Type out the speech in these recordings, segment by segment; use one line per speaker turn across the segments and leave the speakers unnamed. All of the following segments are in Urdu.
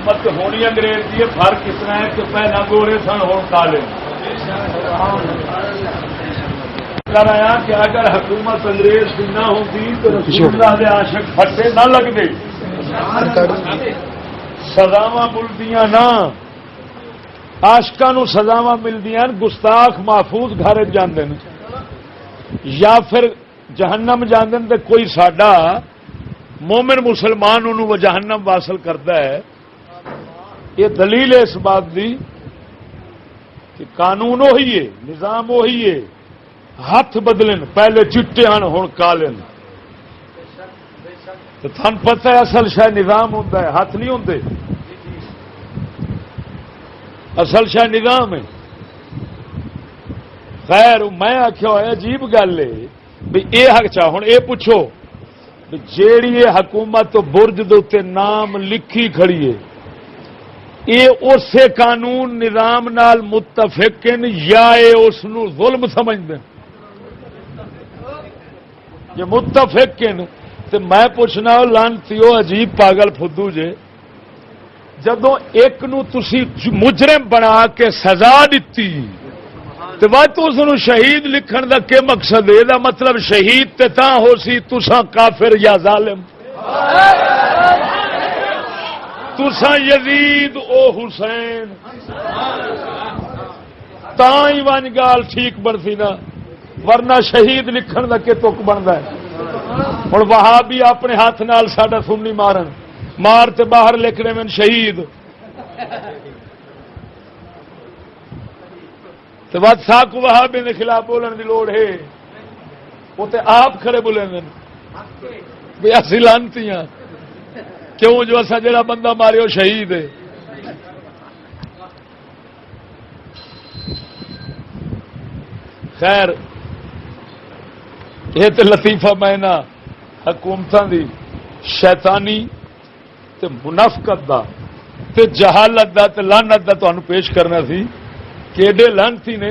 حکومت ہونی انگریز کی، فرق اتنا ہے کہ پہلا گورے سن ہوں کالے. کر آیا کہ اگر حکومت انگریز کی نہ ہوتی تو رسول اللہ دے عاشق پھٹے نہ لگتے، سزاواں ملدیاں نہ، عاشقاں سزاواں ملدیاں، گستاخ محفوظ گھر جاندے نے یا پھر جہنم جاندے تے کوئی ساڈا مومن مسلمان انہوں وہ جہنم واصل کرتا ہے. یہ دلیل ہے اس بات دی کہ قانون وہی ہے، نظام وہی ہے، ہاتھ بدلن، پہلے چٹے ہن ہن کالے. تو تھن پتہ ہے اصل شاید نظام ہوتا ہے، ہاتھ نہیں ہوتے. اصل شاید نظام ہے. خیر میں آخیا ہوا عجیب گل ہے بھی یہ حق چاہ ہوں یہ پوچھو جیڑی یہ حکومت برج دے نام لکھی کھڑی ہے یہ اسے قانون نظام نال متفق یا اس ظلم سمجھتے یہ متفق تو میں پوچھنا لانتیو عجیب پاگل فدو جے جدو ایک نو تسی مجرم بنا کے سزا دیتی تو بات اس شہید لکھن دا کیا مقصد ہے؟ دا مطلب شہید تے تاں ہو سی تساں کافر یا ظالم، تساں یزید او حسین، تاں ہی ون گال ٹھیک بنتی نا، ورنہ شہید لکھن دا کہ تک بنتا ہے. ہوں وہابی اپنے ہاتھ نال ساڈا سنی مارن مار تے باہر لکھنے میں شہید تو بات ساکو وہابی کے خلاف بولنے کی لوڑ ہے، وہ تو آپ کھڑے بولے بھی اسی لانتی ہاں کیوں جو اصا جڑا بندہ مارے وہ شہید ہے. خیر یہ تو لطیفہ میں نہ حکومتوں دی شیطانی تے منافقت دا تے جہالت دا تے لعنت دا تمہیں پیش کرنا سی کہ ایڈے لانتی نے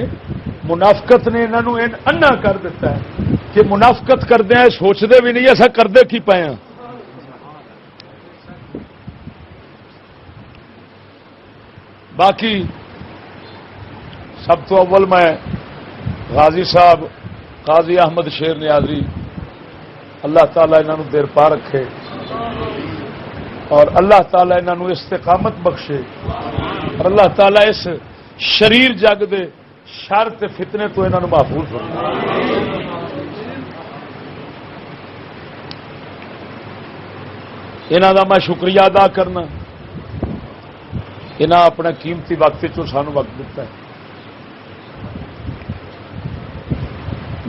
منافقت نے انہوں نے انا کر دیتا ہے کہ منافقت کردے ہیں سوچتے بھی نہیں ایسا کردے کی پائے ہیں. باقی سب تو اول میں غازی صاحب قاضی احمد شیر نیازی اللہ تعالیٰ انہوں دیر پا رکھے اور اللہ تعالیٰ انہوں استقامت بخشے اور اللہ تعالیٰ اس شریر جگ دے شر تے فتنے تو انہوں محفوظ فرمائے. انہوں دا میں شکریہ ادا کرنا، انہوں اپنا قیمتی وقت چوں سانو وقت دیتا ہے.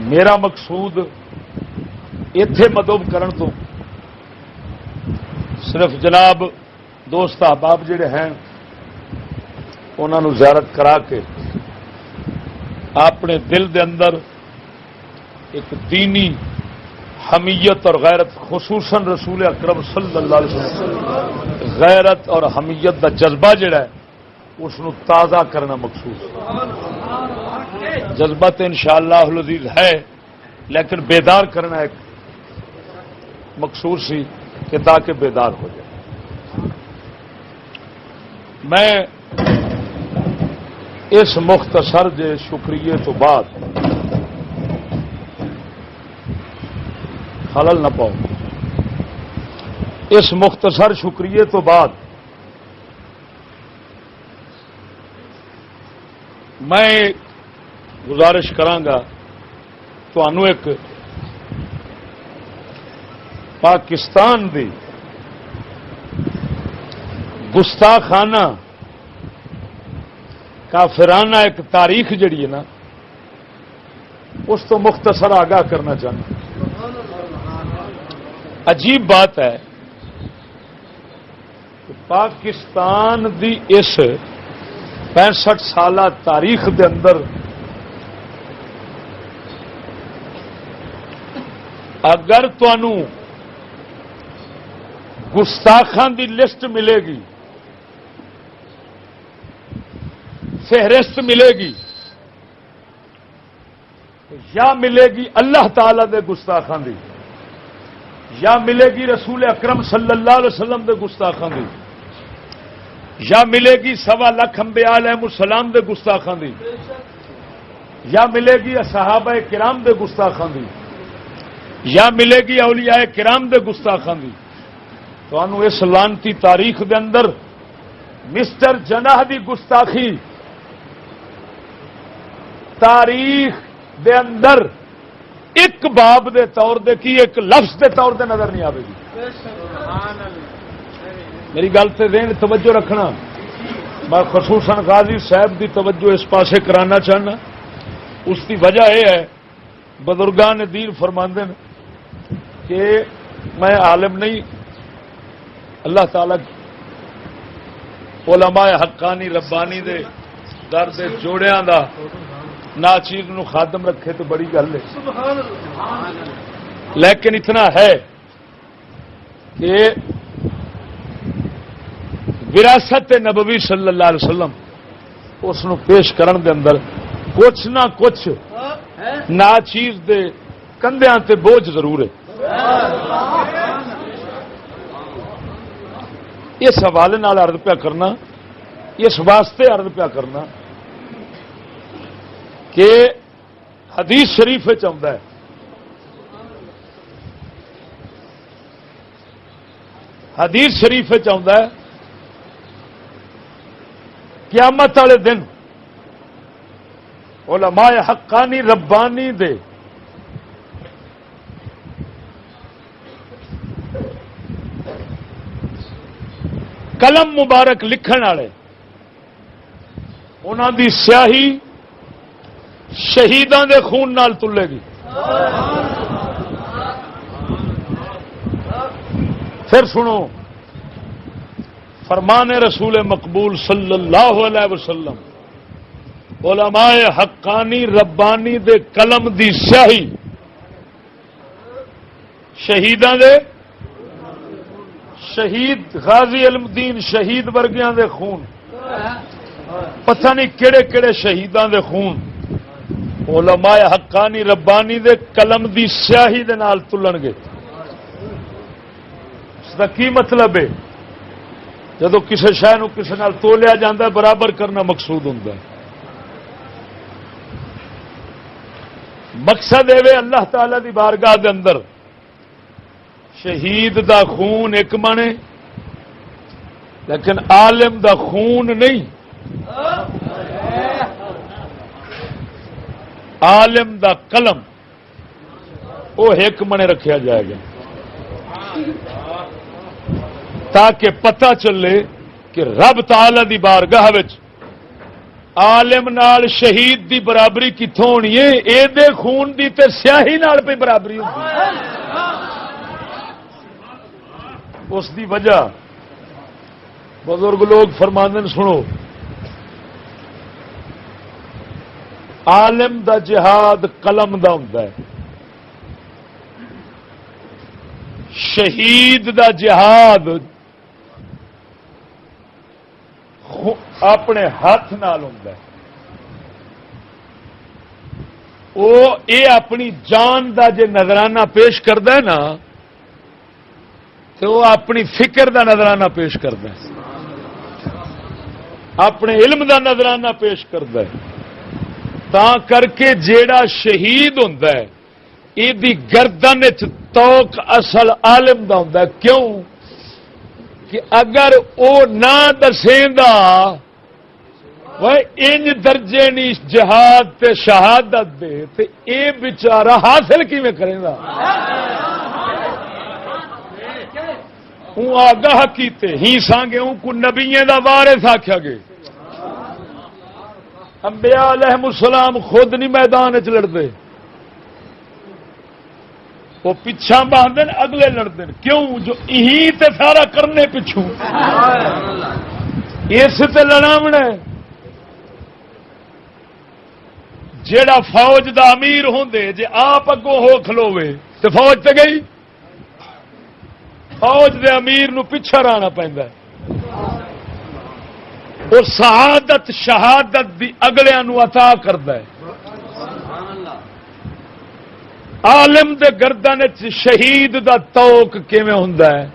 میرا مقصود ایتھے مدعو کرن تو صرف جناب دوست احباب جڑے ہیں انہوں نے زیارت کرا کے اپنے دل دے اندر ایک دینی حمیت اور غیرت خصوصاً رسول اکرم صلی اللہ علیہ وسلم غیرت اور حمیت دا جذبہ جڑا ہے اس کو تازہ کرنا مقصود. جذبہ تو انشاءاللہ العزیز ہے لیکن بیدار کرنا ایک مقصود سی کہ تاکہ بیدار ہو جائے. میں اس مختصر جے شکریے تو بعد خلل نہ پاؤں، اس مختصر شکریے تو بعد میں گزارش کرانگا تانوں ایک پاکستان دی گستاخانہ کافرانہ ایک تاریخ جڑی ہے نا اس تو مختصر آگاہ کرنا چاہنا. عجیب بات ہے کہ پاکستان دی اس 65 سالہ تاریخ دے اندر اگر تانوں گستاخان دی لسٹ ملے گی، فہرست ملے گی، یا ملے گی اللہ تعالی دے گستاخان دی یا ملے گی رسول اکرم صلی اللہ علیہ وسلم دے گستاخان دی، یا ملے گی 1.25 لاکھ انبیاء علیہ السلام دے گستاخاں دی، یا ملے گی صحابہ کرام دے گستاخاں دی، یا ملے گی اولیاء کرام دے گستاخاں دی. تو اس لانتی تاریخ دے اندر مسٹر جناح دی گستاخی تاریخ دے اندر ایک باب دے طور دے کی ایک لفظ دے طور دے نظر نہیں آئے گی. میری گل سے ذہن توجہ رکھنا. میں خصوصاً غازی صاحب دی توجہ اس پاسے کرانا چاہنا. اس کی وجہ یہ ہے بزرگان دین فرماندے ہیں کہ میں عالم نہیں، اللہ تعالی علماء حقانی ربانی دے در دے جوڑیاں دا ناچیز نو خادم رکھے تو بڑی گل ہے. لیکن اتنا ہے کہ وراثت نبوی صلی اللہ علیہ وسلم اس نو پیش کرن دے اندر کچھ نہ کچھ ناچیز دے کندھیاں تے بوجھ ضرور ہے. اس حوالے نال عرض پیا کرنا، اس واسطے عرض پیا کرنا کہ حدیث شریف آتا ہے حدیث شریف آتا ہے قیامت والے دن علماء حقانی ربانی دے قلم مبارک لکھن والے انہاں دی سیاہی شہیداں دے خون نال تلے گی. پھر سنو فرمان رسول مقبول صلی اللہ علیہ وسلم، علماء حقانی ربانی دے قلم دی سیاہی شہیداں دے، شہید غازی علم دین شہید ورگیاں دے خون، پتہ نہیں کیڑے کیڑے شہیداں دے خون علماء حقانی ربانی دے قلم دی سیاہی دے نال تلن گے. اس دا کی مطلب ہے؟ جدو کسی شے نو کسی نال تولیا جاندا ہے برابر کرنا مقصود ہوندا ہے. مقصد اے اللہ تعالی دی بارگاہ دے اندر شہید دا خون ایک منے لیکن عالم دا خون نہیں، عالم دا قلم وہ ایک منے رکھا جائے گا تاکہ پتہ چلے کہ رب تعالی دی بارگاہ وچ عالم نال شہید دی برابری کتوں ہونی ہے؟ اے دے خون دی تے سیاہی نال پہ برابری ہوندی. اس دی وجہ بزرگ لوگ فرماندن سنو، عالم دا جہاد قلم دا ہوندا ہے، شہید دا جہاد اپنے ہاتھ نال ہوندا ہے. وہ اے اپنی جان دا جے نظرانہ پیش کردا ہے نا تو وہ اپنی فکر دا نظرانہ پیش کردا ہے، اپنے علم دا نظرانہ پیش کردا ہے. تا کر کے جیڑا شہید ہوندا ہے یہ دی گردن وچ توق اصل عالم دا ہوندا ہے. کیوں کہ اگر او نہ دسیندا وہ انج درجے نی جہاد تے شہادت دے تے اے بیچارہ حاصل کیویں کرے گا؟ آگاہ کیتے ہی سانگے ان کو نبییں دا وارث آکھیا گے. انبیاء علیہ السلام خود نہیں میدان چ لڑتے، وہ پچھا باندھن اگلے لڑتے. کیوں؟ جو یہی تے سارا کرنے پچھوں اس تے لڑاونا ہے. جیڑا فوج دا امیر ہوندے جے آپ اگوں ہو کھلوے تے فوج تے گئی، فوج دے امیر نو پیچھا رہنا پیندا ہے. اور سعادت شہادت دی اگلیاں نو عطا کردا ہے. عالم دے گردن وچ شہید دا توق کیویں ہوندا ہے؟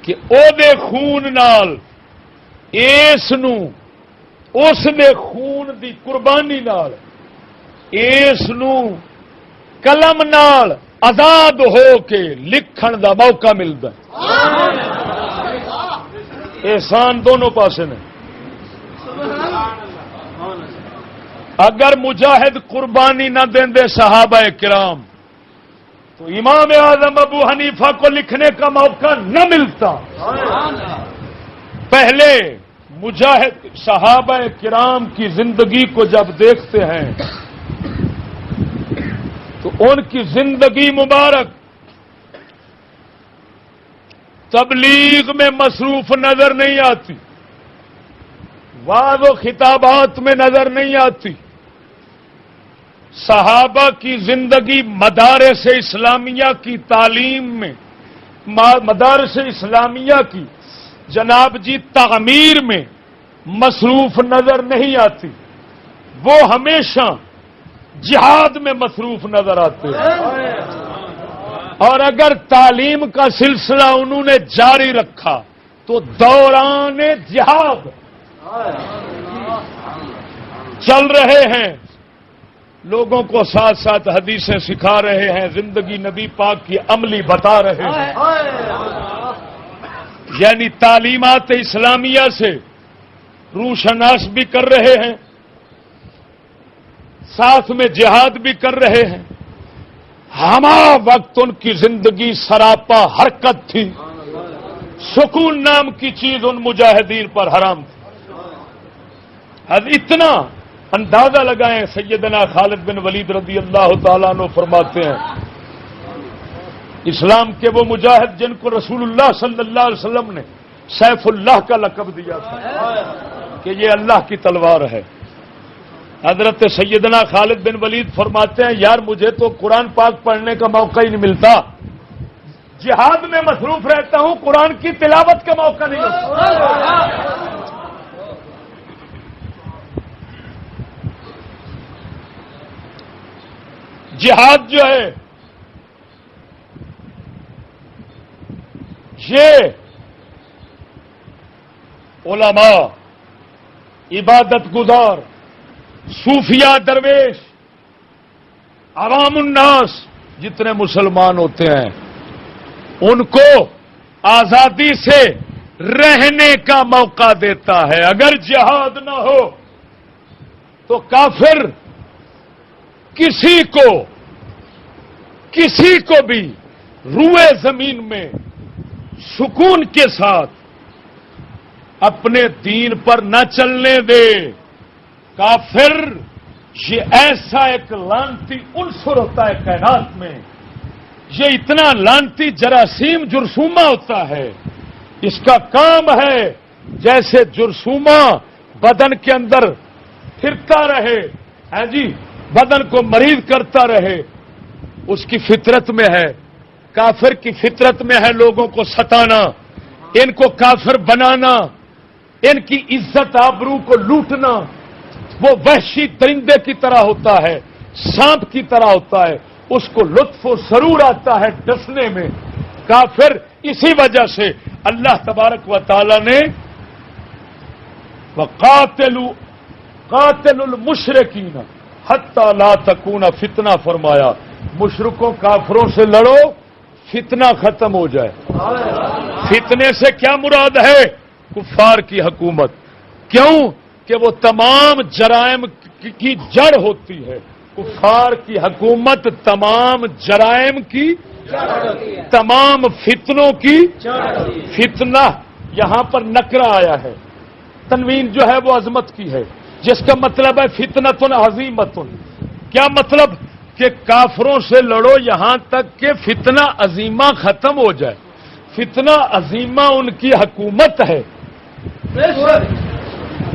کہ او دے خون نال اس نو اس دے خون دی قربانی نال اس نو قلم نال آزاد ہو کے لکھن دا موقع ملتا ہے. احسان دونوں پاسے نے. اگر مجاہد قربانی نہ دیں دے صحابہ کرام تو امام اعظم ابو حنیفہ کو لکھنے کا موقع نہ ملتا. پہلے مجاہد صحابہ کرام کی زندگی کو جب دیکھتے ہیں تو ان کی زندگی مبارک تبلیغ میں مصروف نظر نہیں آتی، وعظ و خطابات میں نظر نہیں آتی. صحابہ کی زندگی مدارس اسلامیہ کی تعلیم میں، مدارس اسلامیہ کی جناب جی تعمیر میں مصروف نظر نہیں آتی. وہ ہمیشہ جہاد میں مصروف نظر آتے ہیں. اور اگر تعلیم کا سلسلہ انہوں نے جاری رکھا تو دوران جہاد چل رہے ہیں، لوگوں کو ساتھ ساتھ حدیثیں سکھا رہے ہیں، زندگی نبی پاک کی عملی بتا رہے ہیں. یعنی تعلیمات اسلامیہ سے روشناس بھی کر رہے ہیں، ساتھ میں جہاد بھی کر رہے ہیں. ہما وقت ان کی زندگی سراپا حرکت تھی. سکون نام کی چیز ان مجاہدین پر حرام تھی. اتنا اندازہ لگائیں، سیدنا خالد بن ولید رضی اللہ تعالیٰ عنہ فرماتے ہیں اسلام کے وہ مجاہد جن کو رسول اللہ صلی اللہ علیہ وسلم نے سیف اللہ کا لقب دیا تھا کہ یہ اللہ کی تلوار ہے. حضرت سیدنا خالد بن ولید فرماتے ہیں یار مجھے تو قرآن پاک پڑھنے کا موقع ہی نہیں ملتا، جہاد میں مصروف رہتا ہوں، قرآن کی تلاوت کا موقع نہیں ملتا. جہاد جو ہے یہ علماء، عبادت گزار، صوفیاء، درویش، عوام الناس جتنے مسلمان ہوتے ہیں ان کو آزادی سے رہنے کا موقع دیتا ہے. اگر جہاد نہ ہو تو کافر کسی کو بھی روئے زمین میں سکون کے ساتھ اپنے دین پر نہ چلنے دے. کافر یہ ایسا ایک لانتی عنصر ہوتا ہے کائنات میں، یہ اتنا لانتی جراثیم جرثومہ ہوتا ہے، اس کا کام ہے جیسے جرثومہ بدن کے اندر پھرتا رہے، ہے جی، بدن کو مریض کرتا رہے. اس کی فطرت میں ہے، کافر کی فطرت میں ہے لوگوں کو ستانا، ان کو کافر بنانا، ان کی عزت آبرو کو لوٹنا. وہ وحشی درندے کی طرح ہوتا ہے، سانپ کی طرح ہوتا ہے، اس کو لطف و سرور آتا ہے ڈسنے میں. کافر اسی وجہ سے اللہ تبارک و تعالی نے قاتلوا المشرکین حتی لا تکون فتنہ فرمایا. مشرکوں کافروں سے لڑو، فتنہ ختم ہو جائے. فتنے سے کیا مراد ہے؟ کفار کی حکومت. کیوں کہ وہ تمام جرائم کی جڑ ہوتی ہے. کفار کی حکومت تمام جرائم کی، تمام فتنوں کی. فتنہ یہاں پر نکرہ آیا ہے، تنوین جو ہے وہ عظمت کی ہے، جس کا مطلب ہے فتنۃ عظیمۃ. کیا مطلب؟ کہ کافروں سے لڑو یہاں تک کہ فتنہ عظیمہ ختم ہو جائے. فتنہ عظیمہ ان کی حکومت ہے.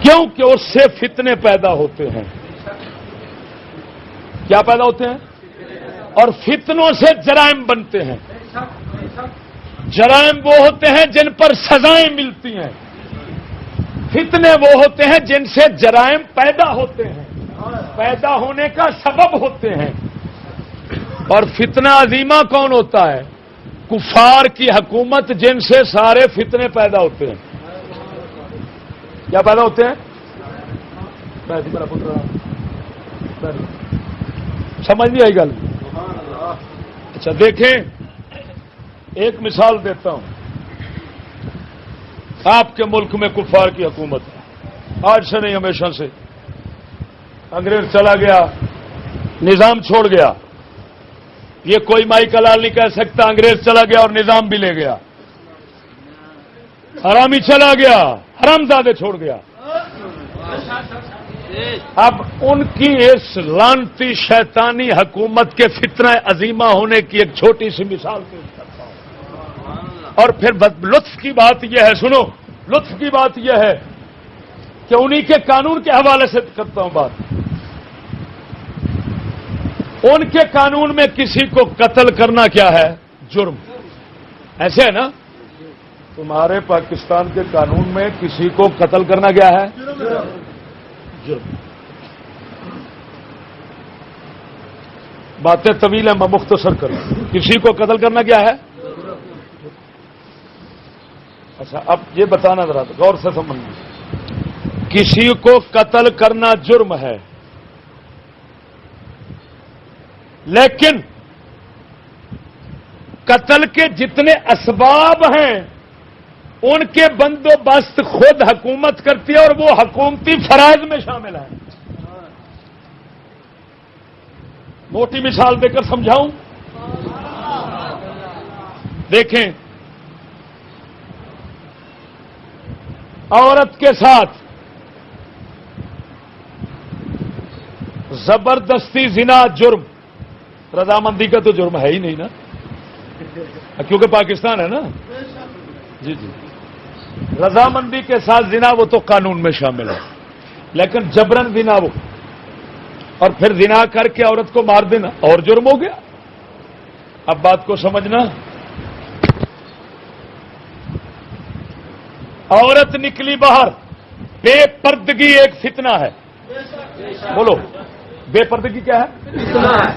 کیوں کہ اس سے فتنے پیدا ہوتے ہیں. کیا پیدا ہوتے ہیں؟ اور فتنوں سے جرائم بنتے ہیں. جرائم وہ ہوتے ہیں جن پر سزائیں ملتی ہیں، فتنے وہ ہوتے ہیں جن سے جرائم پیدا ہوتے ہیں، پیدا ہونے کا سبب ہوتے ہیں. اور فتنہ عظیمہ کون ہوتا ہے؟ کفار کی حکومت جن سے سارے فتنے پیدا ہوتے ہیں. کیا پیدا ہوتے ہیں؟ سمجھ نہیں آئی گل؟ اچھا دیکھیں، ایک مثال دیتا ہوں. آپ کے ملک میں کفار کی حکومت ہے، آج سے نہیں ہمیشہ سے. انگریز چلا گیا، نظام چھوڑ گیا. یہ کوئی مائی کا لال نہیں کہہ سکتا انگریز چلا گیا اور نظام بھی لے گیا. حرامی چلا گیا، حرامزادے چھوڑ گیا. اب ان کی اس لعنتی شیطانی حکومت کے فتنہ عظیمہ ہونے کی ایک چھوٹی سی مثال پیش کرتا ہوں. اور پھر لطف کی بات یہ ہے، سنو، لطف کی بات یہ ہے کہ انہی کے قانون کے حوالے سے کرتا ہوں بات. ان کے قانون میں کسی کو قتل کرنا کیا ہے؟ جرم. ایسے ہے نا؟ تمہارے پاکستان کے قانون میں کسی کو قتل کرنا کیا ہے؟ جرم. باتیں طویل ہیں، میں مختصر کروں. کسی کو قتل کرنا کیا ہے؟ اچھا اب یہ بتانا ذرا غور سے سمجھنا. کسی کو قتل کرنا جرم ہے، لیکن قتل کے جتنے اسباب ہیں ان کے بندوبست خود حکومت کرتی ہے اور وہ حکومتی فرائض میں شامل ہے. موٹی مثال دے کر سمجھاؤں. دیکھیں، عورت کے ساتھ زبردستی زنا جرم. رضامندی کا تو جرم ہے ہی نہیں نا، کیونکہ پاکستان ہے نا. جی جی، رضامندی کے ساتھ زنا وہ تو قانون میں شامل ہے، لیکن جبرن زنا وہ، اور پھر زنا کر کے عورت کو مار دینا اور جرم ہو گیا. اب بات کو سمجھنا. عورت نکلی باہر، بے پردگی ایک فتنہ ہے. بولو، بے پردگی کیا ہے؟ فتنہ ہے.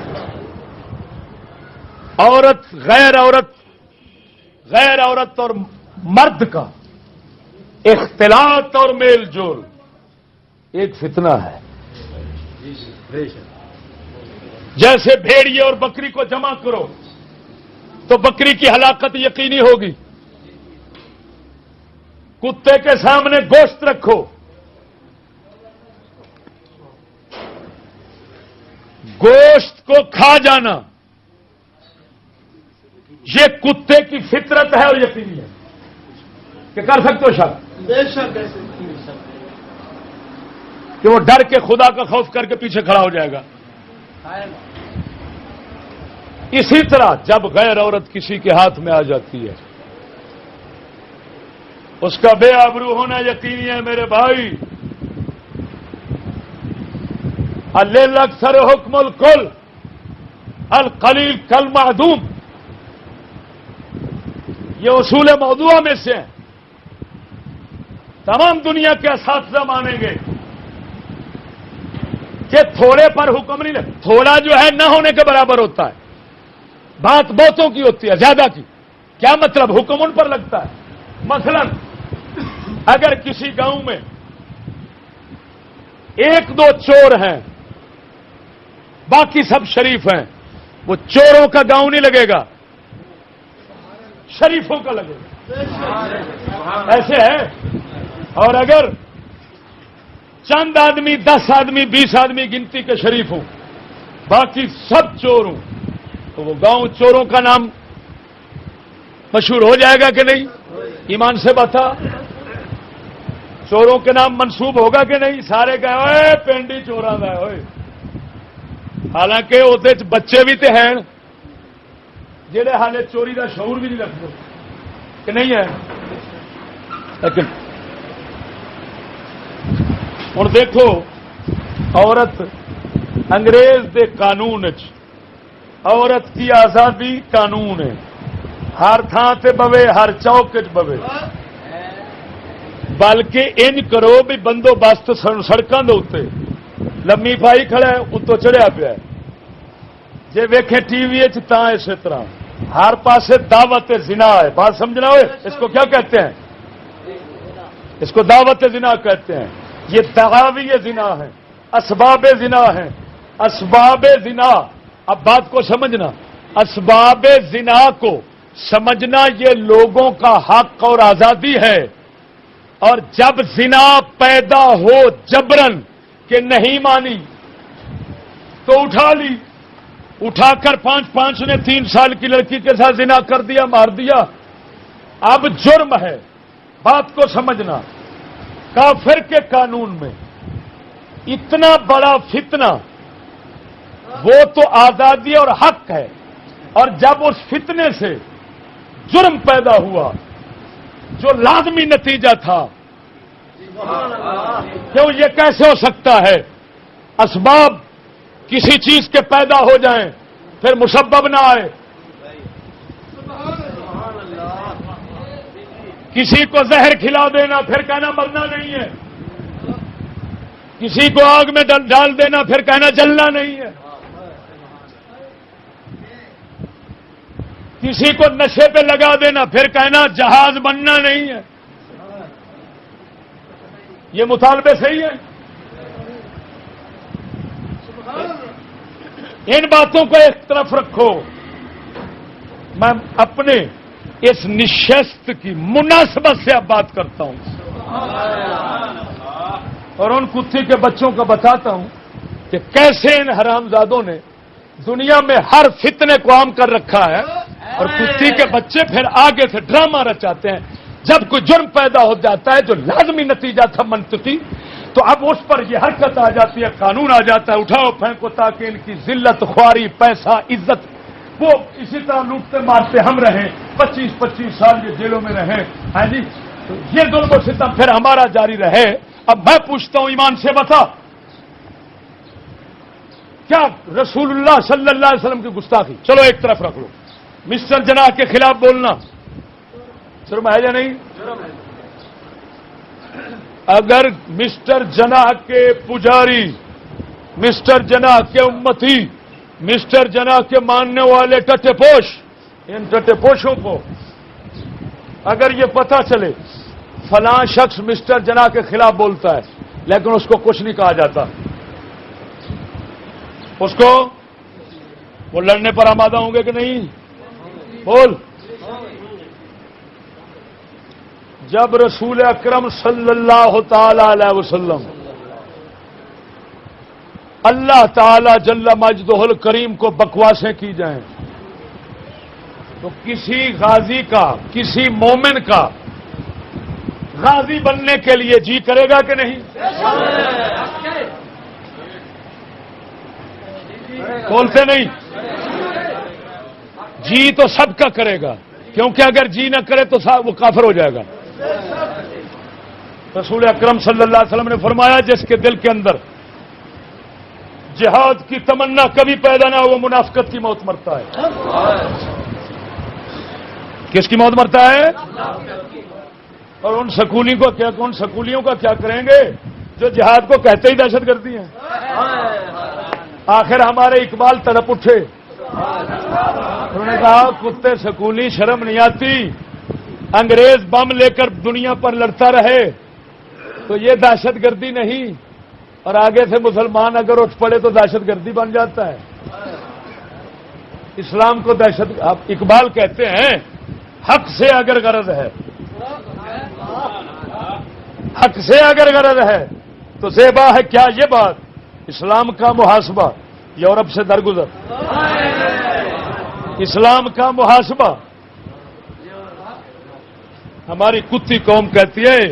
غیر عورت اور مرد کا اختلاط اور میل جول ایک فتنہ ہے. جیسے بھیڑیے اور بکری کو جمع کرو تو بکری کی ہلاکت یقینی ہوگی. کتے کے سامنے گوشت رکھو، گوشت کو کھا جانا یہ کتے کی فطرت ہے اور یقینی ہے کہ کر سکتے ہو شک؟ بے شک کہ وہ ڈر کے خدا کا خوف کر کے پیچھے کھڑا ہو جائے گا. اسی طرح جب غیر عورت کسی کے ہاتھ میں آ جاتی ہے اس کا بے آبرو ہونا یقینی ہے میرے بھائی. الاکثر حکم الکل القلیل کالمعدوم، یہ اصول موضوع میں سے ہیں. تمام دنیا کے اساتذہ مانیں گے کہ تھوڑے پر حکم نہیں لگتا. تھوڑا جو ہے نہ ہونے کے برابر ہوتا ہے. بات بہتوں کی ہوتی ہے، زیادہ کی. کیا مطلب؟ حکم ان پر لگتا ہے. مثلا اگر کسی گاؤں میں ایک دو چور ہیں، باقی سب شریف ہیں، وہ چوروں کا گاؤں نہیں لگے گا، شریفوں کا لگے گا. ایسے ہے. اور اگر چند آدمی، 10 آدمی، 20 آدمی گنتی کے شریف ہوں، باقی سب چور ہوں، تو وہ گاؤں چوروں کا نام مشہور ہو جائے گا کہ نہیں؟ ایمان سے بتا، چوروں کے نام منسوب ہوگا کہ نہیں؟ سارے گئے ہوئے پینڈی چوراں گئے ہوئے. حالانکہ وہ بچے بھی تو ہیں جہے حالے چوری کا شعور بھی نہیں رکھتے کہ نہیں ہے. لیکن ہوں دیکھو، عورت انگریز دے قانون عورت کی آزادی قانون ہے. ہر تھان سے بوے، ہر چوک بوے، بلکہ ان کرو بھی بندوبست سڑکوں کے اتنے لمی پائی کھڑا ہے، اتوں چڑھیا پیا. جی ویکھے ٹی وی اسی طرح ہر پاسے دعوت زنا ہے. بات سمجھنا ہوئے اس کو کیا کہتے ہیں؟ اس کو دعوت زنا کہتے ہیں. یہ دعاوی زنا ہے، اسباب زنا ہے. اسباب زنا، اب بات کو سمجھنا، اسباب زنا کو سمجھنا یہ لوگوں کا حق اور آزادی ہے. اور جب زنا پیدا ہو جبرن کہ نہیں مانی تو اٹھا لی، اٹھا کر پانچ نے 3 سال کی لڑکی کے ساتھ زنا کر دیا، مار دیا، اب جرم ہے. بات کو سمجھنا، کافر کے قانون میں اتنا بڑا فتنہ، وہ تو آزادی اور حق ہے، اور جب اس فتنے سے جرم پیدا ہوا جو لازمی نتیجہ تھا، کیوں یہ کیسے ہو سکتا ہے؟ اسباب کسی چیز کے پیدا ہو جائیں پھر مسبب نہ آئے. کسی کو زہر کھلا دینا پھر کہنا مرنا نہیں ہے، کسی کو آگ میں ڈال دینا پھر کہنا جلنا نہیں ہے، کسی کو نشے پہ لگا دینا پھر کہنا جہاز بننا نہیں ہے. یہ مطالبے صحیح ہیں؟ ان باتوں کو ایک طرف رکھو. میں اپنے اس نشست کی مناسبت سے اب بات کرتا ہوں اور ان کتی کے بچوں کو بتاتا ہوں کہ کیسے ان حرامزادوں نے دنیا میں ہر فتنے کو عام کر رکھا ہے، اور کتی کے بچے پھر آگے سے ڈرامہ رچاتے ہیں. جب کوئی جرم پیدا ہو جاتا ہے جو لازمی نتیجہ تھا منطقی، تو اب اس پر یہ حرکت آ جاتی ہے، قانون آ جاتا ہے، اٹھاؤ پھینکو تاکہ ان کی ذلت، خواری، پیسہ، عزت، وہ اسی طرح لوٹتے مارتے ہم رہیں، 25 سال یہ جیلوں میں رہیں. ہاں جی، تو یہ ظلم و ستم پھر ہمارا جاری رہے. اب میں پوچھتا ہوں ایمان سے بتا، کیا رسول اللہ صلی اللہ علیہ وسلم کی گستاخی، چلو ایک طرف رکھ لو، مسٹر جناح کے خلاف بولنا شرم ہے یا نہیں؟ اگر مسٹر جناح کے پجاری، مسٹر جناح کے امتی، مسٹر جناح کے ماننے والے ٹٹے پوش، ان ٹٹے پوشوں کو اگر یہ پتہ چلے فلاں شخص مسٹر جناح کے خلاف بولتا ہے لیکن اس کو کچھ نہیں کہا جاتا، اس کو وہ لڑنے پر آمادہ ہوں گے کہ نہیں؟ بول. جب رسول اکرم صلی اللہ تعالی علیہ وسلم اللہ تعالی جل مجدہ الکریم کو بکواسیں کی جائیں تو کسی غازی کا، کسی مومن کا غازی بننے کے لیے جی کرے گا کہ نہیں؟ بولتے نہیں؟ جی تو سب کا کرے گا، کیونکہ اگر جی نہ کرے تو وہ کافر ہو جائے گا. رسول اکرم صلی اللہ علیہ وسلم نے فرمایا جس کے دل کے اندر جہاد کی تمنا کبھی پیدا نہ ہو وہ منافقت کی موت مرتا ہے. کس کی موت مرتا ہے؟ اور ان سکولیوں کا کیا کریں گے جو جہاد کو کہتے ہی دہشت گردی ہیں؟ آخر ہمارے اقبال تڑپ اٹھے، انہوں نے کہا کتے سکولی شرم نہیں آتی، انگریز بم لے کر دنیا پر لڑتا رہے تو یہ دہشت گردی نہیں، اور آگے سے مسلمان اگر اٹھ پڑے تو دہشت گردی بن جاتا ہے. اسلام کو دہشت، اقبال کہتے ہیں حق سے اگر غرض ہے، حق سے اگر غرض ہے تو زیبا ہے کیا یہ بات، اسلام کا محاسبہ یورپ سے درگزر، اسلام کا محاسبہ. ہماری کتی قوم کہتی ہے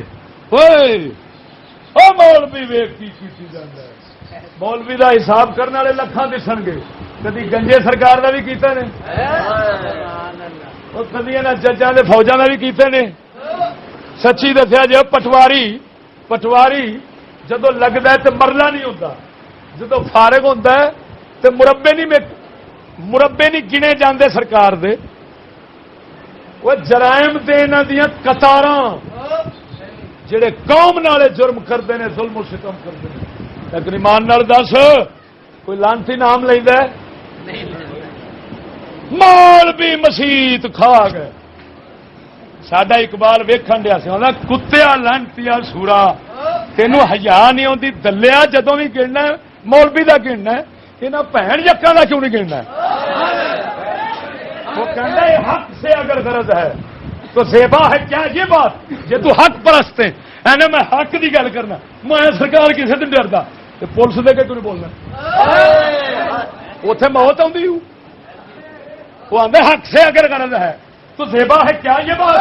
او مولوی ویک کی جانا ہے، مولوی کا حساب کرنے والے لکھاں دسن گے، کدی گنجے سرکار کا بھی کیتے نے، کدی ججاں دے فوجاں کا بھی کیتے نے. سچی دسیا جی پٹواری جدو لگتا ہے تو مرلا نہیں ہوتا، جدو فارغ ہوتا ہے تو مربے نہیں گنے جاندے سرکار دے. وہ جرائم دے انہاں دیاں قطاراں جڑے قوم نالے جرم کرتے ہیں، ظلم و ستم کرتے ہیں. لیکن ایمان نال دس کوئی لانتی نام لیندا ہے؟ مول بھی مسیت کھا گئے. ساڈا اقبال ویکھن دیا سی آندا کتیا لانتیا سورا تینوں حیا نہیں آتی دلیا جدوں بھی گننا مولوی دا گننا یہاں بھن یکاں دا کیوں نہیں گننا. وہ کہنا ہے حق سے اگر غرض ہے تو زیبا ہے کیا یہ بات جی تو حق پرست ہے اینے میں حق کی گل کرنا میں سرکار کسی سے ڈردا تو پولیس دے کے کیوں نہیں بولنا اتے موت آتی وہ آدھے حق سے اگر غرض ہے تو زیبا ہے کیا یہ بات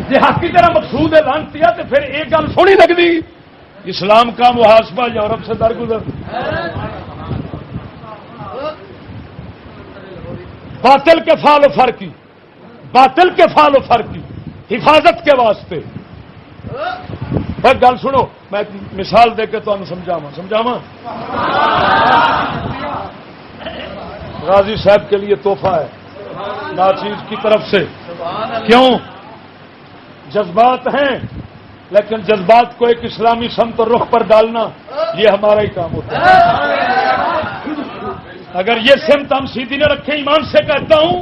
جی حق کی طرح مقصود ہے لانتی ہے تو پھر ایک گل سونی لگتی اسلام کا محاسبہ یورپ سے درگزر. باطل کے فعل و فرقی باطل کے فعل و فرقی حفاظت کے واسطے گل سنو میں مثال دے کے تمہیں سمجھاواں غازی صاحب کے لیے تحفہ ہے ناچیز کی طرف سے. کیوں جذبات ہیں لیکن جذبات کو ایک اسلامی سمت اور رخ پر ڈالنا یہ ہمارا ہی کام ہوتا ہے. اگر یہ سمت ہم سیدھی نہ رکھیں ایمان سے کہتا ہوں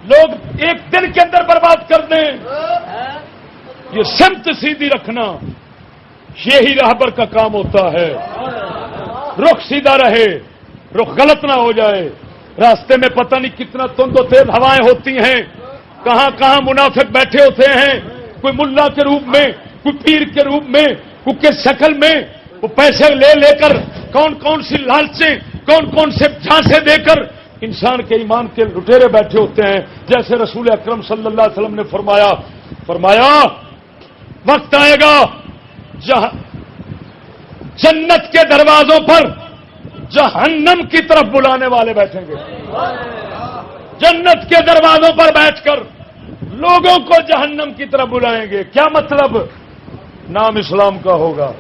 لوگ ایک دن کے اندر برباد کر دیں. یہ سمت سیدھی رکھنا یہی راہبر کا کام ہوتا ہے. رخ سیدھا رہے رخ غلط نہ ہو جائے. راستے میں پتہ نہیں کتنا تند و تیز ہوائیں ہوتی ہیں کہاں کہاں منافق بیٹھے ہوتے ہیں کوئی ملا کے روپ میں کوئی پیر کے روپ میں کوئی کس شکل میں وہ پیسے لے لے کر کون کون سی لالچیں کون کون سے جھانسے دے کر انسان کے ایمان کے لٹیرے بیٹھے ہوتے ہیں. جیسے رسول اکرم صلی اللہ علیہ وسلم نے فرمایا وقت آئے گا جہاں جنت کے دروازوں پر جہنم کی طرف بلانے والے بیٹھیں گے. جنت کے دروازوں پر بیٹھ کر لوگوں کو جہنم کی طرف بلائیں گے. کیا مطلب؟ نام اسلام کا ہوگا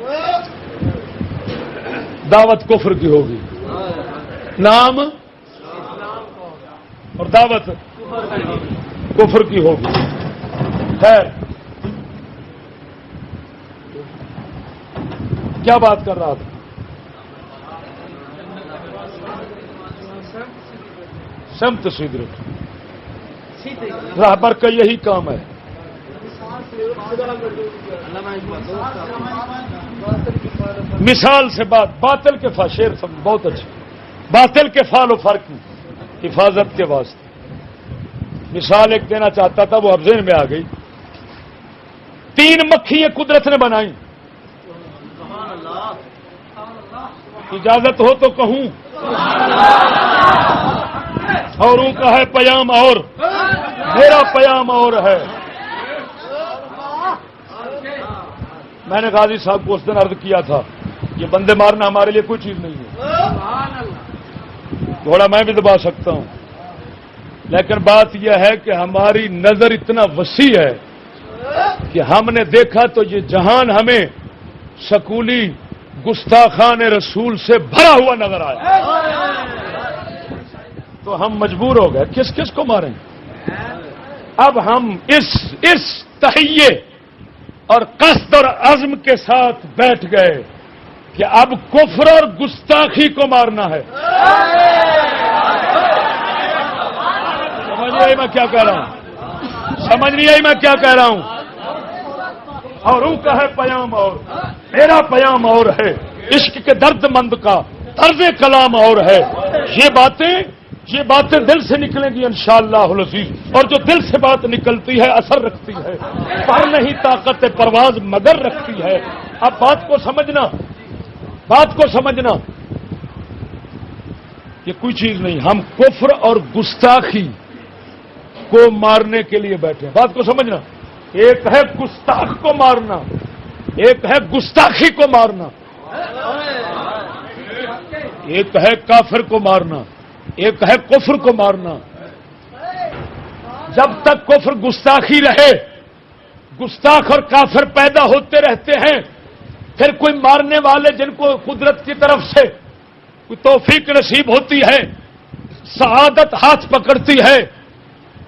دعوت کفر کی ہوگی. نام اور دعوت کفر کی ہوگی. خیر کیا بات کر رہا تھا؟ سمت سیدھ رکھ راہبر کا یہی کام ہے. مثال سے بات باطل کے شعر سمجھ بہت اچھا باطل کے فعل و فرق کی حفاظت کے واسطے مثال ایک دینا چاہتا تھا وہ اب ذہن میں آ گئی. 3 مکھیاں قدرت نے بنائی. اجازت ہو تو کہوں اوروں کا ہے پیام اور میرا پیام اور ہے. میں نے غازی صاحب کو اس دن عرض کیا تھا یہ بندے مارنا ہمارے لیے کوئی چیز نہیں ہے. گھوڑا میں بھی دبا سکتا ہوں لیکن بات یہ ہے کہ ہماری نظر اتنا وسیع ہے کہ ہم نے دیکھا تو یہ جہان ہمیں سکولی گستاخان رسول سے بھرا ہوا نظر آیا تو ہم مجبور ہو گئے کس کس کو ماریں. اب ہم اس تہیے اور قصد اور عزم کے ساتھ بیٹھ گئے کہ اب کفر اور گستاخی کو مارنا ہے. سمجھ نہیں آئی میں کیا کہہ رہا ہوں؟ سمجھ نہیں آئی میں کیا کہہ رہا ہوں؟ اور ان کا ہے پیام اور میرا پیام اور ہے. عشق کے درد مند کا طرز کلام اور ہے. یہ باتیں دل سے نکلیں گی انشاءاللہ العزیز. اور جو دل سے بات نکلتی ہے اثر رکھتی ہے. پر نہیں طاقت پرواز مگر رکھتی ہے. اب بات کو سمجھنا یہ کوئی چیز نہیں. ہم کفر اور گستاخی کو مارنے کے لیے بیٹھے. بات کو سمجھنا. ایک ہے گستاخ کو مارنا ایک ہے گستاخی کو مارنا. ایک ہے کافر کو مارنا ایک ہے کفر کو مارنا. جب تک کفر گستاخی رہے گستاخ اور کافر پیدا ہوتے رہتے ہیں پھر کوئی مارنے والے جن کو قدرت کی طرف سے کوئی توفیق نصیب ہوتی ہے سعادت ہاتھ پکڑتی ہے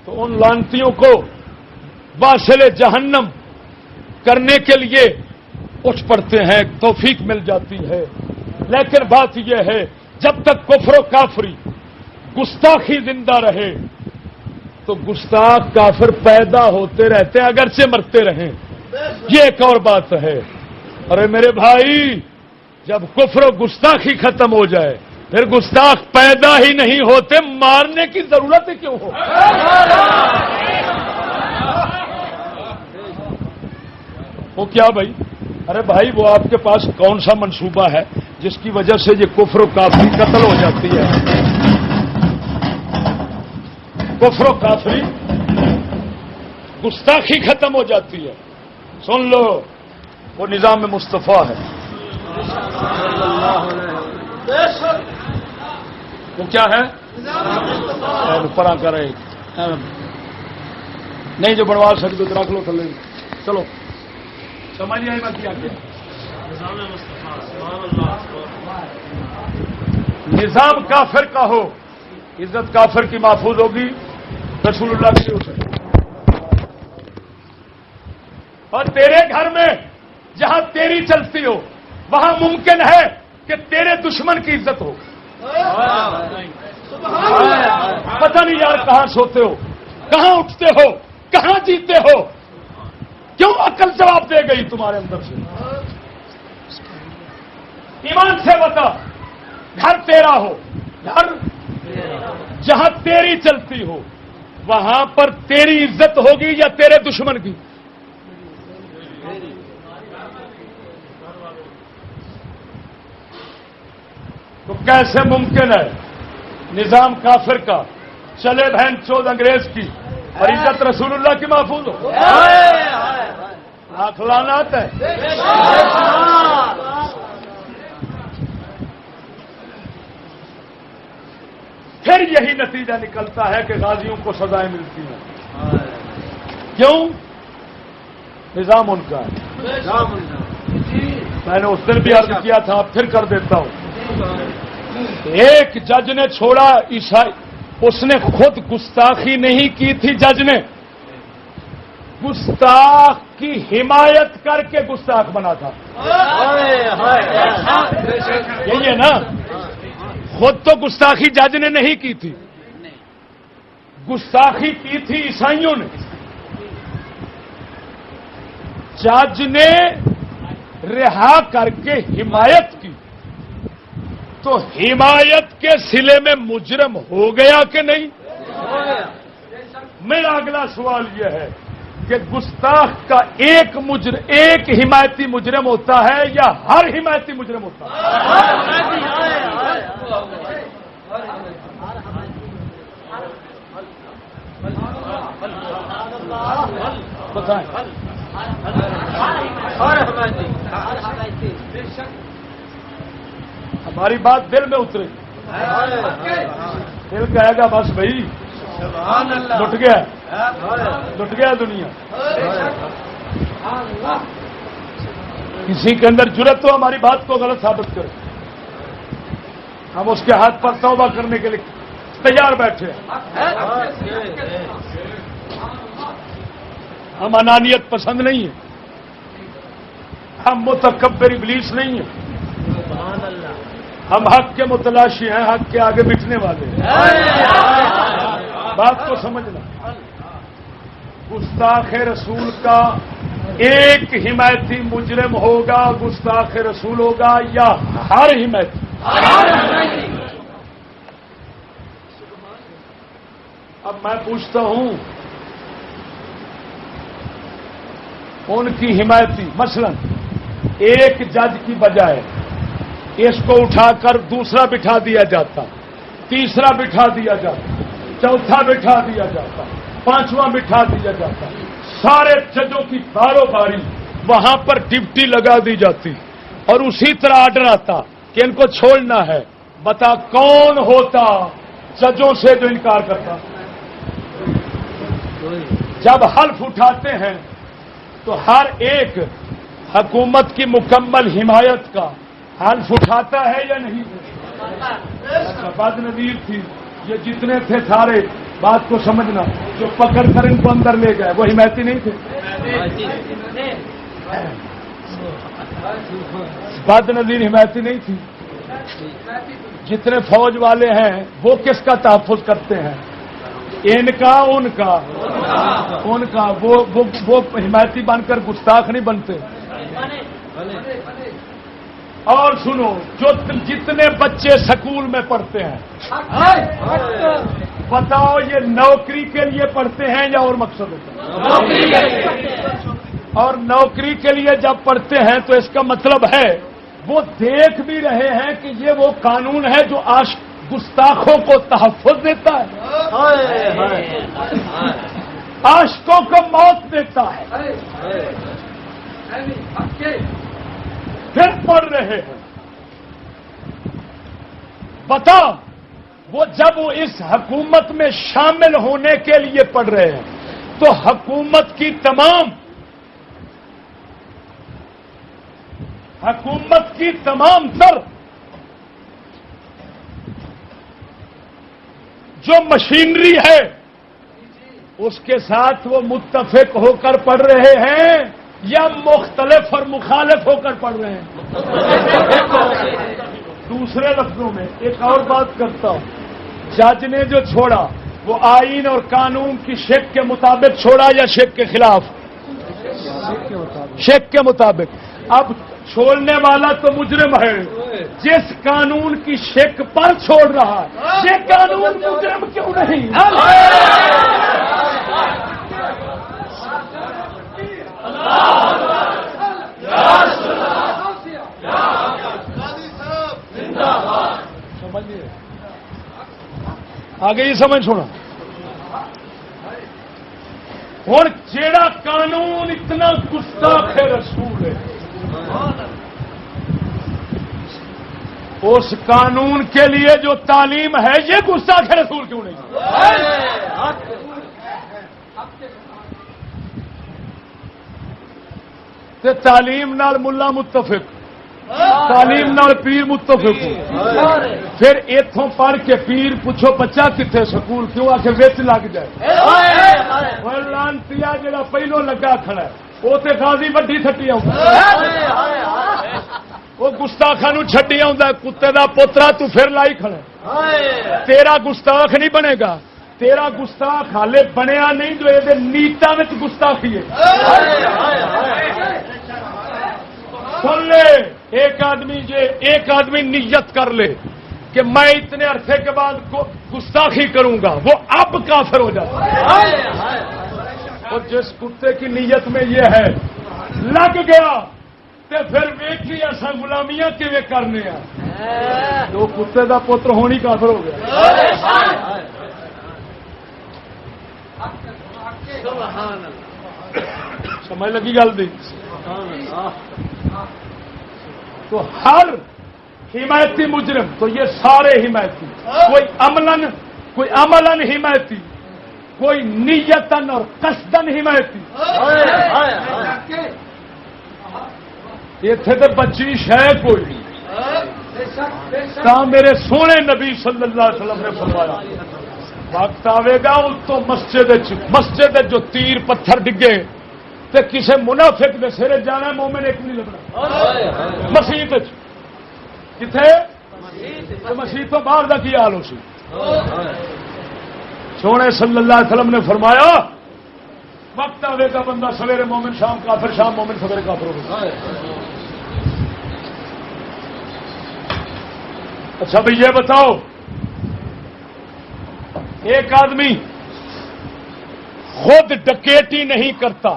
تو ان لعنتیوں کو واصل جہنم کرنے کے لیے اٹھ پڑتے ہیں توفیق مل جاتی ہے. لیکن بات یہ ہے جب تک کفر و کافری گستاخی زندہ رہے تو گستاخ کافر پیدا ہوتے رہتے ہیں اگرچہ مرتے رہیں. یہ ایک اور بات ہے. ارے میرے بھائی جب کفر و گستاخی ختم ہو جائے پھر گستاخ پیدا ہی نہیں ہوتے, مارنے کی ضرورت ہی کیوں ہو؟ وہ کیا بھائی؟ ارے بھائی وہ آپ کے پاس کون سا منصوبہ ہے جس کی وجہ سے یہ کفر و کافری قتل ہو جاتی ہے؟ کفر و کافری گستاخی ختم ہو جاتی ہے. سن لو وہ نظام مصطفیٰ ہے. وہ کیا ہے؟ پرا کر رہے نہیں جو بنوا سکتے تو رکھ لو تھلے. چلو سمجھ آئی بات کیا نظام کافر کا ہو عزت کافر کی محفوظ ہوگی, رسول اللہ کی ہو سکتی. اور تیرے گھر میں جہاں تیری چلتی ہو وہاں ممکن ہے کہ تیرے دشمن کی عزت ہو. پتہ نہیں یار کہاں سوتے ہو, کہاں اٹھتے ہو, کہاں جیتے ہو, کیوں عقل جواب دے گئی تمہارے اندر سے؟ ایمان سے بتا, گھر تیرا ہو, گھر جہاں تیری چلتی ہو وہاں پر تیری عزت ہوگی یا تیرے دشمن کی؟ تو کیسے ممکن ہے نظام کافر کا چلے بہن چود انگریز کی اور عزت رسول اللہ کی محفوظ ہو؟ آنکھ لعنت ہے. پھر یہی نتیجہ نکلتا ہے کہ غازیوں کو سزائیں ملتی ہیں. کیوں؟ نظام ان کا ہے. میں نے اس دن بھی عرض کیا تھا, اب پھر کر دیتا ہوں. ایک جج نے چھوڑا عیسائی, اس نے خود گستاخی نہیں کی تھی, جج نے گستاخ کی حمایت کر کے گستاخ بنا تھا. یہی ہے نا, خود تو گستاخی جج نے نہیں کی تھی, گستاخی کی تھی عیسائیوں نے. جج نے رہا کر کے حمایت کی تو حمایت کے سلے میں مجرم ہو گیا کہ نہیں؟ میرا اگلا سوال یہ ہے کہ گستاخ کا ایک حمایتی مجرم ہوتا ہے یا ہر حمایتی مجرم ہوتا ہے؟ بتائیں. ہماری بات دل میں اترے, دل کہے گا بس بھائی لٹ گیا دنیا. کسی کے اندر جرأت تو ہماری بات کو غلط ثابت کرے, ہم اس کے ہاتھ پر توبہ کرنے کے لیے تیار بیٹھے ہیں. ہم انانیت پسند نہیں ہیں, ہم متکبر ابلیس نہیں ہیں, ہم حق کے متلاشی ہیں, حق کے آگے بٹھنے والے ہیں. بات کو سمجھنا. گستاخ رسول کا ایک حمایتی مجرم ہوگا, گستاخ رسول ہوگا یا ہر حمایتی؟ اب میں پوچھتا ہوں, ان کی حمایتی مثلا ایک جج کی بجائے اس کو اٹھا کر دوسرا بٹھا دیا جاتا, تیسرا بٹھا دیا جاتا, چوتھا بٹھا دیا جاتا, پانچواں بٹھا دیا جاتا, سارے ججوں کی باروں باری وہاں پر ڈپٹی لگا دی جاتی اور اسی طرح آرڈر آتا کہ ان کو چھوڑنا ہے. بتا کون ہوتا ججوں سے جو انکار کرتا؟ جب حلف اٹھاتے ہیں تو ہر ایک حکومت کی مکمل حمایت کا حلف اٹھاتا ہے یا نہیں؟ بد نظیر تھی, یہ جتنے تھے سارے, بات کو سمجھنا, جو پکڑ کر ان کو اندر لے گئے وہ حمایتی نہیں تھے؟ بد نظیر حمایتی نہیں تھی. جتنے فوج والے ہیں وہ کس کا تحفظ کرتے ہیں؟ ان کا ان کا وہ حمایتی بن کر گستاخ نہیں بنتے. اور سنو، جتنے بچے سکول میں پڑھتے ہیں بتاؤ یہ نوکری کے لیے پڑھتے ہیں یا اور مقصد ہوتا ہے؟ اور نوکری کے لیے جب پڑھتے ہیں تو اس کا مطلب ہے وہ دیکھ بھی رہے ہیں کہ یہ وہ قانون ہے جو گستاخوں کو تحفظ دیتا ہے، عاشقوں کو موت دیتا ہے. پھر پڑھ رہے ہیں. بتا وہ جب وہ اس حکومت میں شامل ہونے کے لیے پڑھ رہے ہیں تو حکومت کی تمام تر جو مشینری ہے اس کے ساتھ وہ متفق ہو کر پڑھ رہے ہیں یا مختلف اور مخالف ہو کر پڑھ رہے ہیں؟ دوسرے لفظوں میں ایک اور بات کرتا ہوں، جج نے جو چھوڑا وہ آئین اور قانون کی شک کے مطابق چھوڑا یا شک کے خلاف؟ شک کے مطابق. اب چھوڑنے والا تو مجرم ہے، جس قانون کی شک پر چھوڑ رہا ہے یہ قانون مجرم کیوں نہیں؟ سمجھیے آگے یہ سمجھ سونا. اور جیڑا قانون اتنا گستاخ رسول ہے اس قانون کے لیے جو تعلیم ہے یہ گستاخ رسول کیوں نہیں؟ تعلیم نال ملا متفق، تعلیم نال پیر متفق ہو. پھر اتوں پڑھ کے پیر پوچھو بچہ کتنے سکول کیوں آ کے وچ لگ جائے. لانتی جڑا پہلو لگا کھڑا ہے وہ تے غازی وڈی تھٹی وہ گستاخا چھڈی کتے دا پوترا تو پھر لائی کھڑا. تیرا گستاخ نہیں بنے گا، تیرا گستاخ حالے بنیا نہیں جو یہ نیتا میں گستاخی ہے. سن لے، ایک آدمی نیت کر لے کہ میں اتنے عرصے کے بعد گستاخی کروں گا وہ اب کافر ہو جاتا ہے. اور جس کتے کی نیت میں یہ ہے لگ گیا تو پھر ویکھی ایسا غلامیاں کیویں کرنے ہیں تو کتے دا پتر ہونی کافر ہو گیا. سمجھ لگی گل دی؟ تو ہر حمایتی مجرم تو یہ سارے حمایتی، کوئی عملاً حمایتی، کوئی نیتاً اور قصداً حمایتی. اتنے تو بچی شہ کوئی تا میرے سونے نبی صلی اللہ علیہ وسلم نے فرمایا وقت آئے گا اس تو مسجد جو تیر پتھر ڈگے تو کسی منافق کے سرے جانا مومن ایک نہیں لگنا. مسیح کتنے مسیح تو باہر کا کی حال ہو سی. سونے صلی اللہ علیہ وسلم نے فرمایا وقت آئے گا بندہ سویرے مومن شام کافر، شام مومن سویرے کافر ہو گیا. اچھا بھائی یہ بتاؤ، ایک آدمی خود ڈکیٹی نہیں کرتا،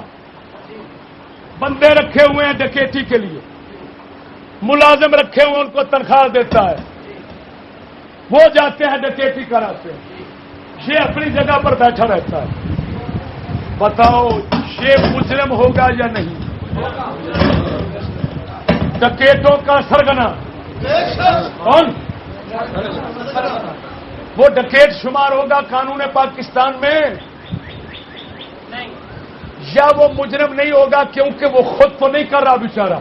بندے رکھے ہوئے ہیں ڈکیٹی کے لیے، ملازم رکھے ہوئے ان کو تنخواہ دیتا ہے، وہ جاتے ہیں ڈکیٹی کراتے ہیں، یہ اپنی جگہ پر بیٹھا رہتا ہے. بتاؤ یہ مجرم ہوگا یا نہیں؟ ڈکیٹوں کا سرگنا کون؟ وہ ڈکیٹ شمار ہوگا قانون پاکستان میں یا وہ مجرم نہیں ہوگا کیونکہ وہ خود تو نہیں کر رہا بیچارہ؟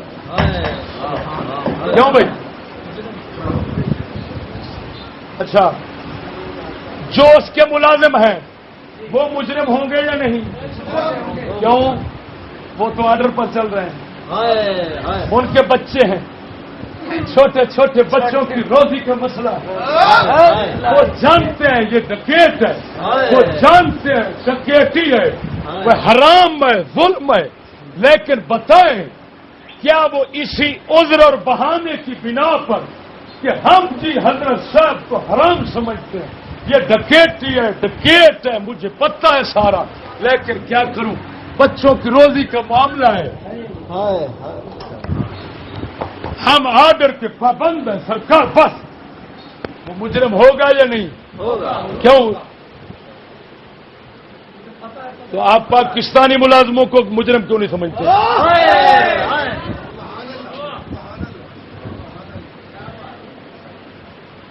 کیوں بھائی؟ اچھا جو اس کے ملازم ہیں وہ مجرم ہوں گے یا نہیں؟ کیوں؟ وہ تو آرڈر پر چل رہے ہیں، ان کے بچے ہیں، چھوٹے چھوٹے بچوں کی روزی کا مسئلہ وہ جانتے ہیں یہ ڈکیت ہے، وہ جانتے ہیں ڈکیتی ہے، وہ حرام ہے، ظلم ہے، لیکن بتائیں کیا وہ اسی عذر اور بہانے کی بنا پر کہ ہم جی حضرت صاحب کو حرام سمجھتے ہیں، یہ ڈکیتی ہے، ڈکیت ہے، مجھے پتہ ہے سارا، لیکن کیا کروں، بچوں کی روزی کا معاملہ ہے، ہم آرڈر کے پابند ہیں سرکار، بس وہ مجرم ہوگا یا نہیں ہوگا؟ کیوں؟ تو آپ پاکستانی ملازموں کو مجرم کیوں نہیں سمجھتے؟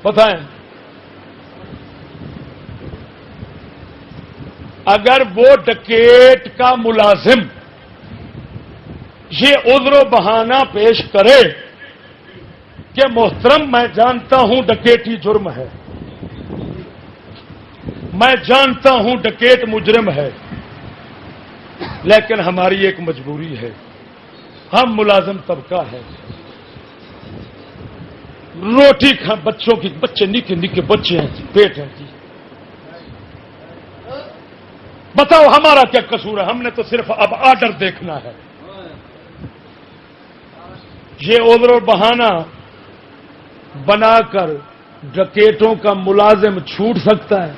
بتائیں، اگر وہ ڈکیٹ کا ملازم یہ عذر و بہانہ پیش کرے کہ محترم میں جانتا ہوں ڈکیٹی جرم ہے، میں جانتا ہوں ڈکیٹ مجرم ہے، لیکن ہماری ایک مجبوری ہے، ہم ملازم طبقہ ہے، روٹی کھا بچوں کی، بچے نکے نکے بچے ہیں جی، پیٹ ہیں جی، بتاؤ ہمارا کیا قصور ہے؟ ہم نے تو صرف اب آرڈر دیکھنا ہے۔ یہ عذر و بہانہ بنا کر ڈکیٹوں کا ملازم چھوٹ سکتا ہے؟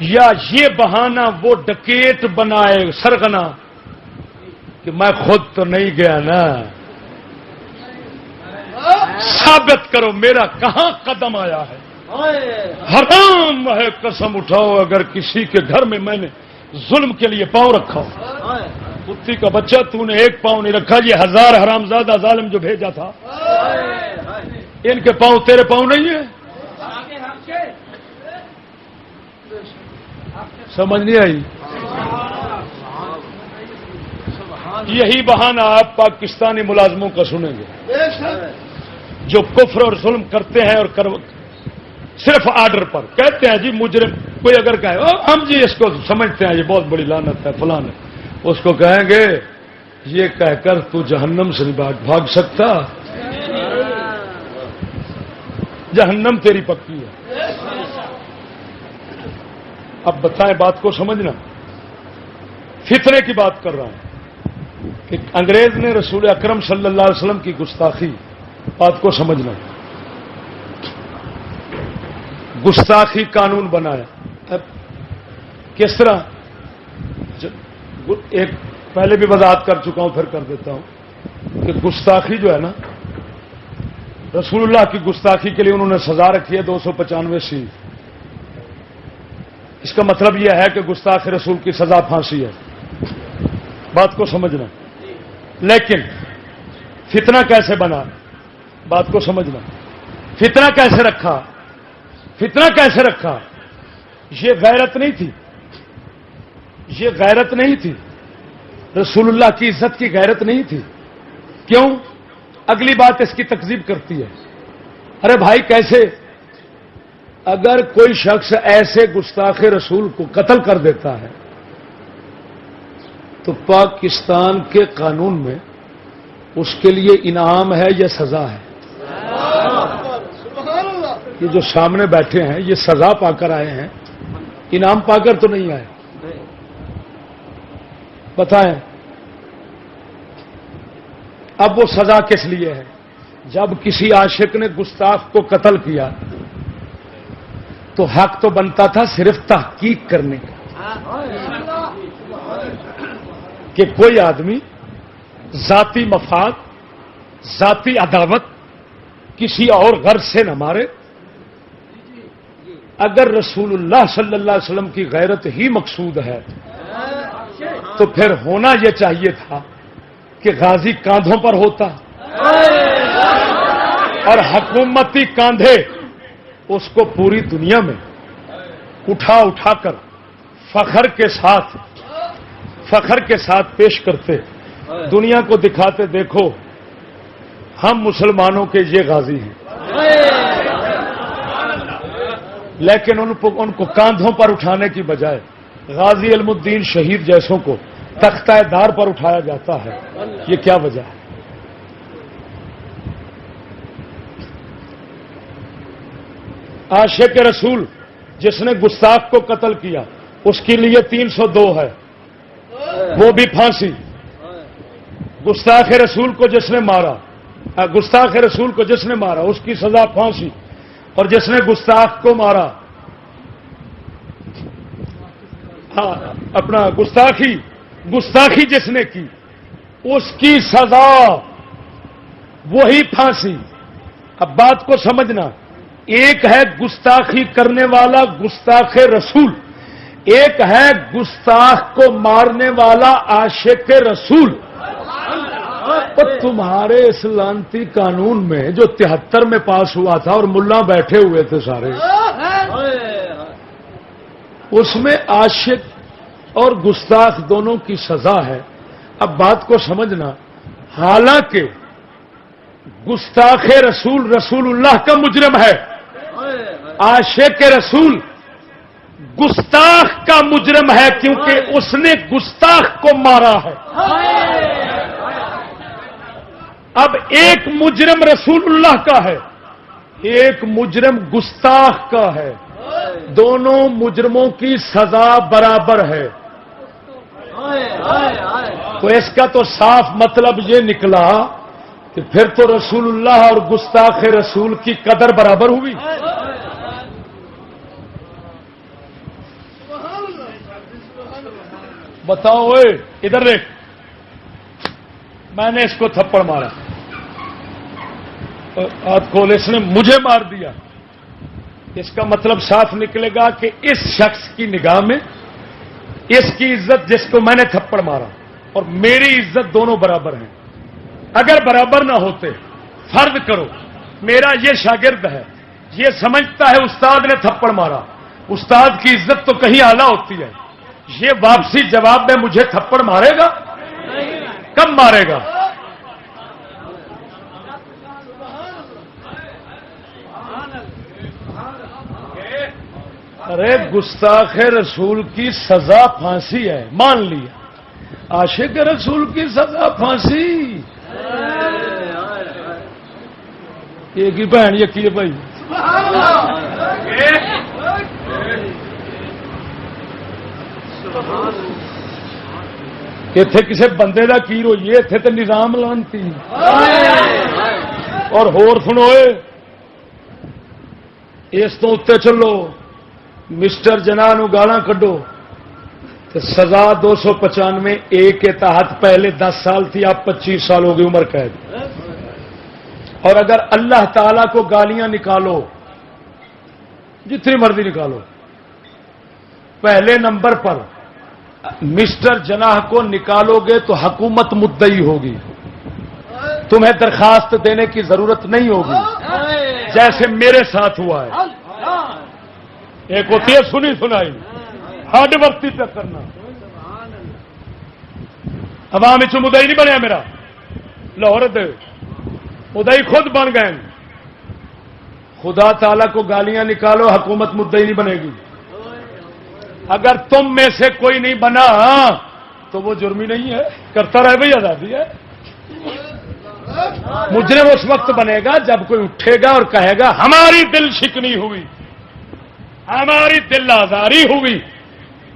یا یہ بہانہ وہ ڈکیٹ بنائے سرغنا کہ میں خود تو نہیں گیا نا، ثابت کرو میرا کہاں قدم آیا ہے، حرام ہے، قسم اٹھاؤ اگر کسی کے گھر میں نے ظلم کے لیے پاؤں رکھا ہو، کتی کا بچہ تو نے ایک پاؤں نہیں رکھا، یہ 1000 حرامزادہ ظالم جو بھیجا تھا ان کے پاؤں تیرے پاؤں نہیں ہیں؟ سمجھ نہیں آئی؟ یہی بہانہ آپ پاکستانی ملازموں کا سنیں گے جو کفر اور ظلم کرتے ہیں اور صرف آرڈر پر کہتے ہیں جی مجرم، کوئی اگر کہے ہم جی اس کو سمجھتے ہیں یہ بہت بڑی لعنت ہے فلان ہے، اس کو کہیں گے یہ کہہ کر تو جہنم سے نہیں بھاگ سکتا، جہنم تیری پکی ہے۔ اب بتائیں بات کو سمجھنا، فتنے کی بات کر رہا ہوں کہ انگریز نے رسول اکرم صلی اللہ علیہ وسلم کی گستاخی، بات کو سمجھنا، گستاخی قانون بنایا۔ اب کس طرح؟ ایک پہلے بھی وضاحت کر چکا ہوں پھر کر دیتا ہوں کہ گستاخی جو ہے نا، رسول اللہ کی گستاخی کے لیے انہوں نے سزا رکھی ہے 295 سی۔ اس کا مطلب یہ ہے کہ گستاخ رسول کی سزا پھانسی ہے، بات کو سمجھنا۔ لیکن فتنہ کیسے بنا، بات کو سمجھنا، فتنہ کیسے رکھا، فتنہ کیسے رکھا؟ یہ غیرت نہیں تھی، یہ غیرت نہیں تھی، رسول اللہ کی عزت کی غیرت نہیں تھی۔ کیوں؟ اگلی بات اس کی تکذیب کرتی ہے، ارے بھائی کیسے؟ اگر کوئی شخص ایسے گستاخ رسول کو قتل کر دیتا ہے تو پاکستان کے قانون میں اس کے لیے انعام ہے یا سزا ہے؟ یہ جو سامنے بیٹھے ہیں یہ سزا پا کر آئے ہیں، انعام پا کر تو نہیں آئے، بتائیں۔ اب وہ سزا کس لیے ہے؟ جب کسی عاشق نے گستاخ کو قتل کیا تو حق تو بنتا تھا صرف تحقیق کرنے کا کہ کوئی آدمی ذاتی مفاد، ذاتی عداوت کسی اور غرض سے نہ مارے۔ اگر رسول اللہ صلی اللہ علیہ وسلم کی غیرت ہی مقصود ہے تو پھر ہونا یہ چاہیے تھا کہ غازی کاندھوں پر ہوتا اور حکومتی کاندھے اس کو پوری دنیا میں اٹھا اٹھا کر فخر کے ساتھ پیش کرتے، دنیا کو دکھاتے دیکھو ہم مسلمانوں کے یہ غازی ہیں۔ لیکن ان کو کاندھوں پر اٹھانے کی بجائے غازی علم الدین شہید جیسوں کو تختہ دار پر اٹھایا جاتا ہے، یہ کیا وجہ ہے؟ عاشق رسول جس نے گستاخ کو قتل کیا اس کے لیے 302 ہے، وہ بھی پھانسی۔ گستاخ رسول کو جس نے مارا، گستاخ رسول کو جس نے مارا اس کی سزا پھانسی، اور جس نے گستاخ کو مارا، ہاں اپنا گستاخی جس نے کی اس کی سزا وہی پھانسی۔ اب بات کو سمجھنا، ایک ہے گستاخی کرنے والا گستاخ رسول، ایک ہے گستاخ کو مارنے والا عاشق رسول۔ اور تمہارے اس لانتی قانون میں جو 73 میں پاس ہوا تھا اور ملا بیٹھے ہوئے تھے سارے، اس میں عاشق اور گستاخ دونوں کی سزا ہے۔ اب بات کو سمجھنا، حالانکہ گستاخ رسول رسول اللہ کا مجرم ہے، عاشق رسول گستاخ کا مجرم ہے کیونکہ اس نے گستاخ کو مارا ہے۔ اب ایک مجرم رسول اللہ کا ہے، ایک مجرم گستاخ کا ہے، دونوں مجرموں کی سزا برابر ہے۔ تو اس کا تو صاف مطلب یہ نکلا کہ پھر تو رسول اللہ اور گستاخ رسول کی قدر برابر ہوئی۔ بتاؤ اوے ادھر دیکھ، میں نے اس کو تھپڑ مارا، ہاتھ کھول، اس نے مجھے مار دیا، اس کا مطلب صاف نکلے گا کہ اس شخص کی نگاہ میں اس کی عزت جس کو میں نے تھپڑ مارا اور میری عزت دونوں برابر ہیں۔ اگر برابر نہ ہوتے، فرض کرو میرا یہ شاگرد ہے، یہ سمجھتا ہے استاد نے تھپڑ مارا، استاد کی عزت تو کہیں اعلیٰ ہوتی ہے، یہ واپسی جواب میں مجھے تھپڑ مارے گا؟ کب مارے گا؟ ارے گستاخ رسول کی سزا پھانسی ہے، مان لیا، عاشق رسول کی سزا پھانسی۔ ایک ہی بہن یقین بھائی، اتے کسی بندے کا کی روئیے، اتے تو نظام لانتی۔ اور ہور سنوئے، اس تو اتنے چلو، مسٹر جناح نو گالاں کڈو تو سزا 295 اے کے تحت پہلے 10 سال تھی، اب 25 سال ہو گئی عمر قید۔ اور اگر اللہ تعالی کو گالیاں نکالو، جتنی مرضی نکالو، پہلے نمبر پر مسٹر جناح کو نکالو گے تو حکومت مدعی ہوگی، تمہیں درخواست دینے کی ضرورت نہیں ہوگی، جیسے میرے ساتھ ہوا ہے۔ ایک ہوتی ہے سنی سنائی، ہارڈ ورتی پہ کرنا، عوام مدعی نہیں بنیا میرا، لاہور دے مدعی خود بن گئے۔ خدا تعالی کو گالیاں نکالو، حکومت مدعی نہیں بنے گی۔ اگر تم میں سے کوئی نہیں بنا تو وہ جرمی نہیں ہے، کرتا رہے بھائی، آزادی ہے۔ مجرم اس وقت بنے گا جب کوئی اٹھے گا اور کہے گا ہماری دل شکنی ہوئی، ہماری دل آزاری ہوئی۔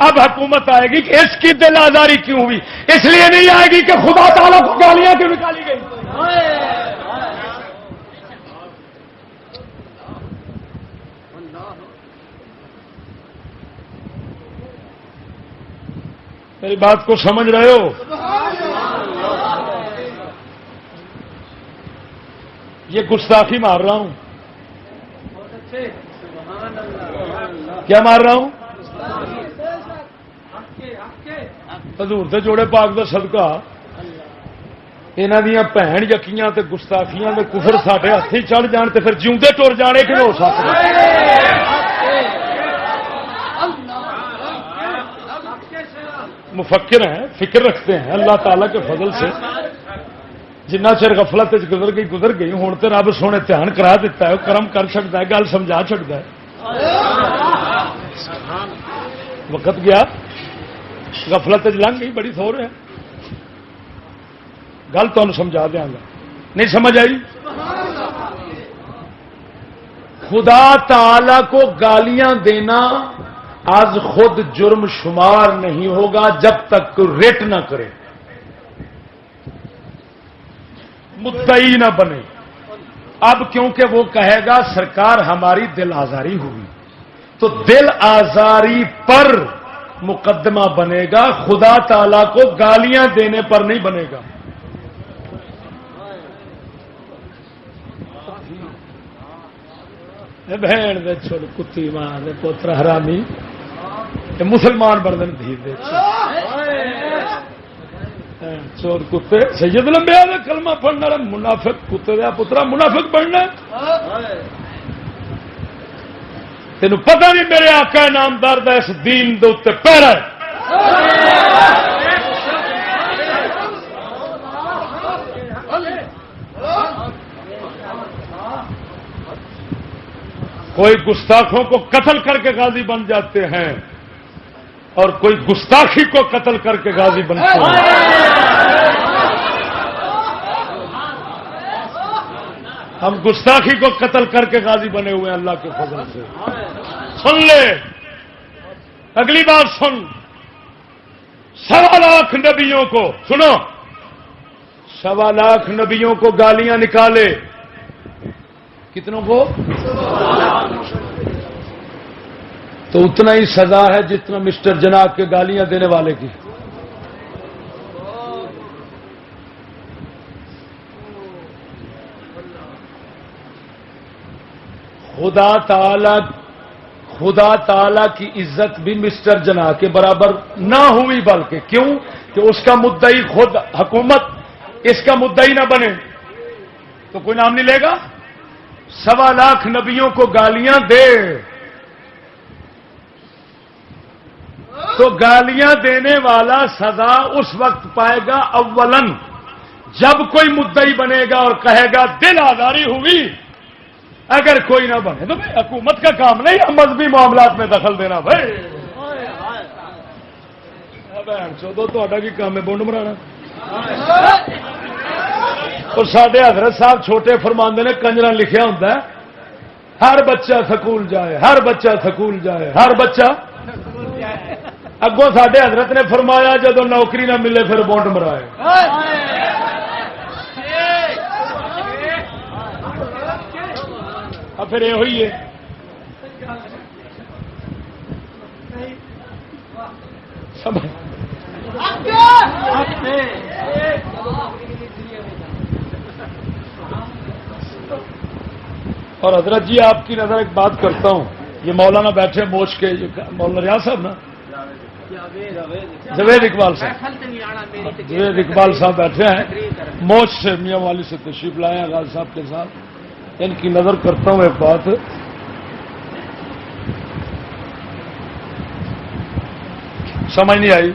اب حکومت آئے گی کہ اس کی دل آزاری کیوں ہوئی؟ اس لیے نہیں آئے گی کہ خدا تعالیٰ کو گالیاں کیوں نکالی گئی۔ میری بات کو سمجھ رہے ہو؟ یہ گستاخی مار رہا ہوں، کیا مار رہا ہوں؟ حضور دے جوڑے پاک دا صدقہ یہاں دیا بہن یقیاں تے گستاخیاں دے کفر ساڈے ہاتھی چڑھ جان تے پھر جیوندے ٹر جانے کہ ہو سکتا؟ مفکر ہیں، فکر رکھتے ہیں، اللہ تعالیٰ کے فضل سے جنہ چر غفلت گزر گئی، ہوں تو رب سونے دھیان کرا دیتا ہے، کرم کر سکتا ہے، گل سمجھا سکتا ہے۔ وقت گیا، غفلت لنگ گئی، بڑی تھوڑ ہے، گل تمہیں سمجھا دیا گا، نہیں سمجھ آئی؟ خدا تعالی کو گالیاں دینا آج خود جرم شمار نہیں ہوگا جب تک کوئی ریٹ نہ کرے، مدعی نہ بنے۔ اب کیونکہ وہ کہے گا سرکار ہماری دل آزاری ہوئی، تو دل آزاری پر مقدمہ بنے گا، خدا تعالی کو گالیاں دینے پر نہیں بنے گا۔ بہن دے چھوڑ کتی ماں دے پوتر حرامی مسلمان بردن دھی دے چور کتے سید لمبیا دے کلمہ پڑھنے والے منافق کتے دیا پترا منافق بننا تینوں پتہ نہیں میرے آقا نامدار دا اس دین دے اوتے پیرا ہے۔ کوئی گستاخوں کو قتل کر کے غازی بن جاتے ہیں اور کوئی گستاخی کو قتل کر کے غازی بنتے ہیں۔ ہم گستاخی کو قتل کر کے غازی بنے ہوئے ہیں اللہ کے فضل سے۔ سن لے اگلی بات سن، 1.25 لاکھ نبیوں کو سنو، 1.25 لاکھ نبیوں کو گالیاں نکالے، کتنوں کو؟ تو اتنا ہی سزا ہے جتنا مسٹر جناب کے گالیاں دینے والے کی۔ خدا تعالی کی عزت بھی مسٹر جناح کے برابر نہ ہوئی، بلکہ کیوں کہ اس کا مدعی خود حکومت اس کا مدعی نہ بنے تو کوئی نام نہیں لے گا۔ 1.25 لاکھ نبیوں کو گالیاں دے تو گالیاں دینے والا سزا اس وقت پائے گا اولن جب کوئی مدعی بنے گا اور کہے گا دل آزاری ہوئی۔ اگر کوئی نہ بنے تو بھائی حکومت کا کام نہیں ہے مذہبی معاملات میں دخل دینا، بھائی تو کی کام ہے بونڈ مرانا۔ اور سڈے حضرت صاحب چھوٹے فرماندے نے کنجرا لکھیا ہوتا ہے ہر بچہ سکول جائے، ہر بچہ سکول جائے، ہر بچہ۔ اگوں سڈے حضرت نے فرمایا جدو نوکری نہ ملے پھر بونڈ مرائے۔ پھر یہ ہوئی ہے اور حضرت جی آپ کی نظر ایک بات کرتا ہوں، یہ مولانا بیٹھے موچ کے مولانا ریاض صاحب نا جوید اقبال صاحب بیٹھے ہیں موچ سے میاں والی سے تشریف لائے ہیں غازی صاحب کے ساتھ۔ ان کی نظر کرتا ہوں ایک بات، سمجھ نہیں آئی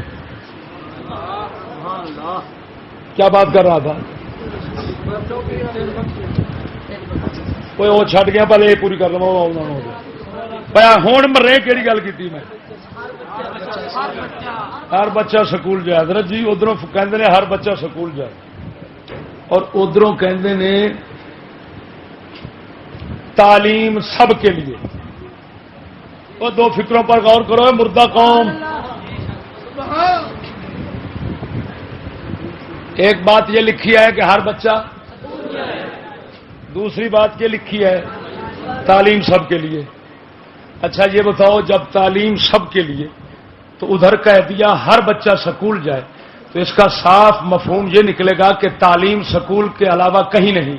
کیا بات کر رہا تھا؟ کوئی وہ چھٹ گیا پہلے یہ پوری کر لوا ہوں مرے کہڑی گل کی میں ہر بچہ سکول جائے۔ حضرت جی ادھروں کہندے نے ہر بچہ سکول جائے اور ادھروں کہندے نے تعلیم سب کے لیے۔ وہ دو فکروں پر غور کرو، مردہ قوم۔ ایک بات یہ لکھی ہے کہ ہر بچہ، دوسری بات یہ لکھی ہے تعلیم سب کے لیے۔ اچھا یہ بتاؤ جب تعلیم سب کے لیے تو ادھر کہہ دیا ہر بچہ سکول جائے تو اس کا صاف مفہوم یہ نکلے گا کہ تعلیم سکول کے علاوہ کہیں نہیں۔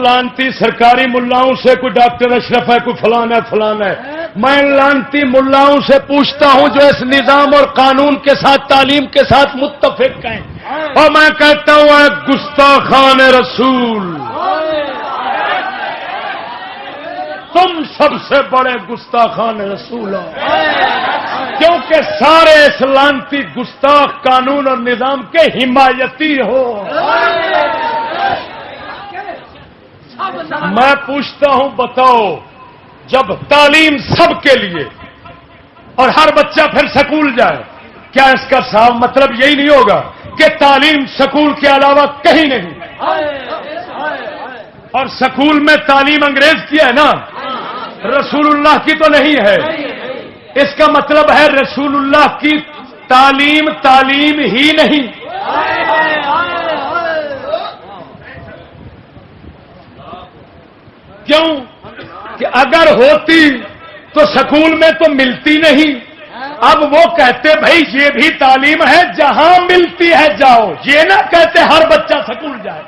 لانتی سرکاری ملاؤں سے کوئی ڈاکٹر اشرف ہے، کوئی فلان ہے فلان ہے، میں لانتی ملاؤں سے پوچھتا ہوں جو اس نظام اور قانون کے ساتھ تعلیم کے ساتھ متفق ہیں، اور میں کہتا ہوں اے گستاخان رسول، تم سب سے بڑے گستاخان رسول ہو، کیونکہ سارے اس لانتی گستاخ قانون اور نظام کے حمایتی ہو۔ میں پوچھتا ہوں بتاؤ جب تعلیم سب کے لیے اور ہر بچہ پھر سکول جائے کیا اس کا صاف مطلب یہی نہیں ہوگا کہ تعلیم سکول کے علاوہ کہیں نہیں؟ اور سکول میں تعلیم انگریز کی ہے نا، رسول اللہ کی تو نہیں ہے. اس کا مطلب ہے رسول اللہ کی تعلیم تعلیم ہی نہیں. کیوں کہ اگر ہوتی تو سکول میں تو ملتی نہیں. اب وہ کہتے بھائی یہ بھی تعلیم ہے، جہاں ملتی ہے جاؤ، یہ نہ کہتے ہر بچہ سکول جائے.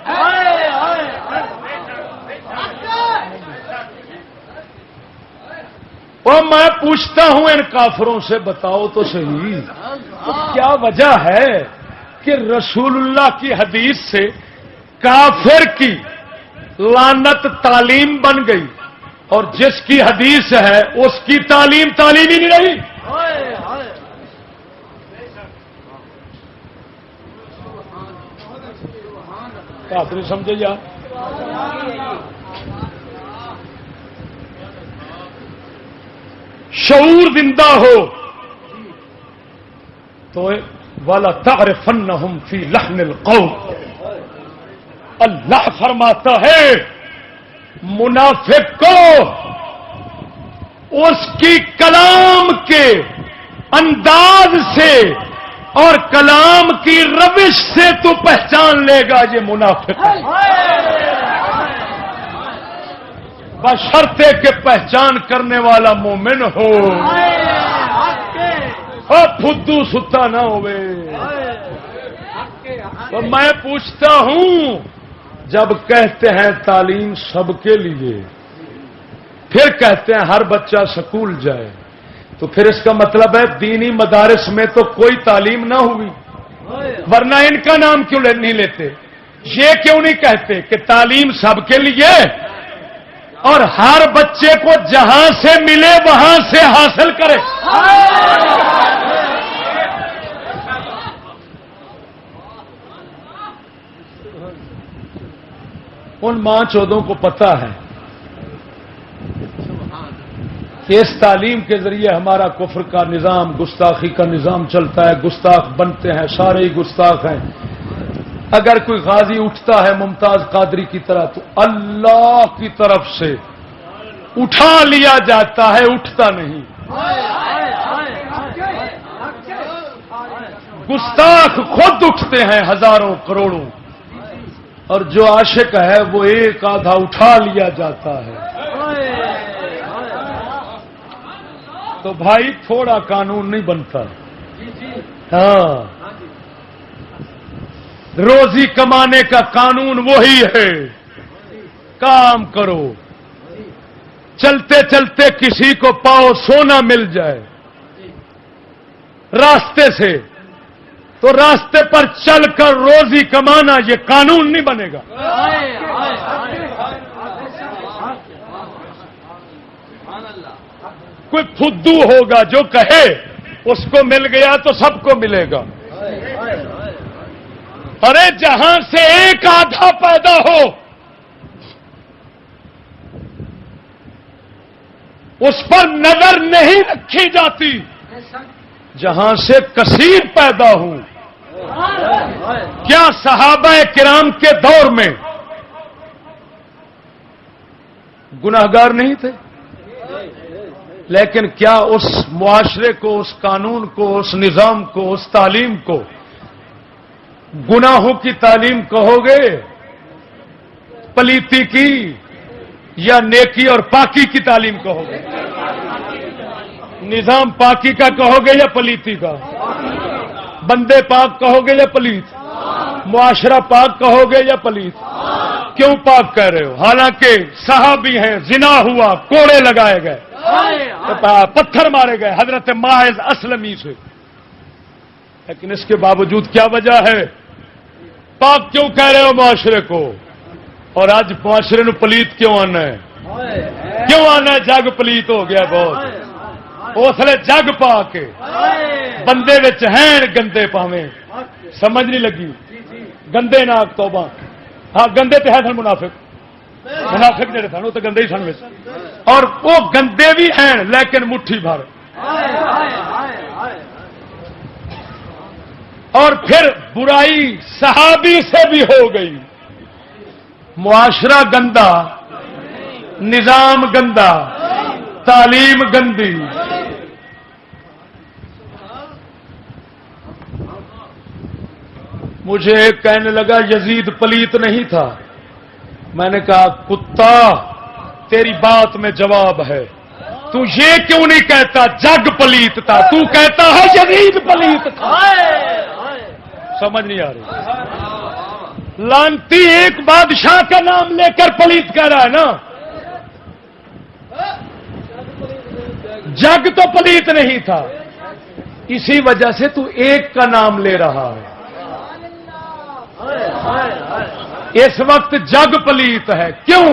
اور میں پوچھتا ہوں ان کافروں سے، بتاؤ تو صحیح، تو کیا وجہ ہے کہ رسول اللہ کی حدیث سے کافر کی لعنت تعلیم بن گئی اور جس کی حدیث ہے اس کی تعلیم تعلیم ہی نہیں رہی؟ آپ نہیں سمجھے یار؟ شعور زندہ ہو تو والا تعرفنہم فی لحن القول. اللہ فرماتا ہے منافق کو اس کی کلام کے انداز سے اور کلام کی روش سے تو پہچان لے گا یہ منافق ہے، بشرطے کہ پہچان کرنے والا مومن ہو اور پھدو ستا نہ ہوئے. تو میں پوچھتا ہوں، جب کہتے ہیں تعلیم سب کے لیے، پھر کہتے ہیں ہر بچہ سکول جائے، تو پھر اس کا مطلب ہے دینی مدارس میں تو کوئی تعلیم نہ ہوئی. ورنہ ان کا نام کیوں نہیں لیتے؟ یہ کیوں نہیں کہتے کہ تعلیم سب کے لیے اور ہر بچے کو جہاں سے ملے وہاں سے حاصل کرے؟ ان ماں چودوں کو پتا ہے کہ اس تعلیم کے ذریعے ہمارا کفر کا نظام، گستاخی کا نظام چلتا ہے، گستاخ بنتے ہیں، سارے ہی گستاخ ہیں. اگر کوئی غازی اٹھتا ہے ممتاز قادری کی طرح تو اللہ کی طرف سے اٹھا لیا جاتا ہے، اٹھتا نہیں. گستاخ خود اٹھتے ہیں ہزاروں کروڑوں، اور جو عاشق ہے وہ ایک آدھا اٹھا لیا جاتا ہے. تو بھائی تھوڑا قانون نہیں بنتا. ہاں، روزی کمانے کا قانون وہی ہے، کام کرو، چلتے چلتے کسی کو پاؤ سونا مل جائے راستے سے تو راستے پر چل کر روزی کمانا، یہ قانون نہیں بنے گا. کوئی پھدو ہوگا جو کہے اس کو مل گیا تو سب کو ملے گا. ارے جہاں سے ایک آدھا پیدا ہو اس پر نظر نہیں رکھی جاتی، جہاں سے کثیر پیدا ہوں. کیا صحابہ کرام کے دور میں گناہگار نہیں تھے؟ لیکن کیا اس معاشرے کو، اس قانون کو، اس نظام کو، اس تعلیم کو گناہوں کی تعلیم کہو گے؟ پلیتی کی یا نیکی اور پاکی کی تعلیم کہو گے؟ نظام پاکی کا کہو گے یا پلیتی کا؟ بندے پاک کہو گے یا پلیت؟ معاشرہ پاک کہو گے یا پلیت؟ کیوں پاک کہہ رہے ہو؟ حالانکہ صحابی ہیں، زنا ہوا، کوڑے لگائے گئے، پتھر مارے گئے حضرت ماعز اسلمی سے، لیکن اس کے باوجود کیا وجہ ہے؟ پاک کیوں کہہ رہے ہو معاشرے کو؟ اور آج معاشرے نو پلیت کیوں آنا ہے؟ کیوں آنا ہے؟ جگ پلیت ہو گیا بہت. اس لیے جگ پا کے بندے وچ ہیں گندے پاویں، سمجھ نہیں لگی؟ گندے ناک توبہ. ہاں گندے تے ہے سن منافق، منافق جڑے سن وہ تو گندے ہی سن وچ، اور وہ گندے بھی ہیں لیکن مٹھی بھر. اور پھر برائی صحابی سے بھی ہو گئی، معاشرہ گندا، نظام گندا، تعلیم گندی. مجھے ایک کہنے لگا یزید پلیت نہیں تھا. میں نے کہا کتا تیری بات میں جواب ہے، تو یہ کیوں نہیں کہتا جگ پلیت تھا، تو کہتا ہے یزید پلیت تھا. سمجھ نہیں آ رہی. لانتی ایک بادشاہ کا نام لے کر پلیت کہہ رہا ہے نا. جگ تو پلیت نہیں تھا، اسی وجہ سے تو ایک کا نام لے رہا ہے. اس وقت جگ پلیت ہے. کیوں؟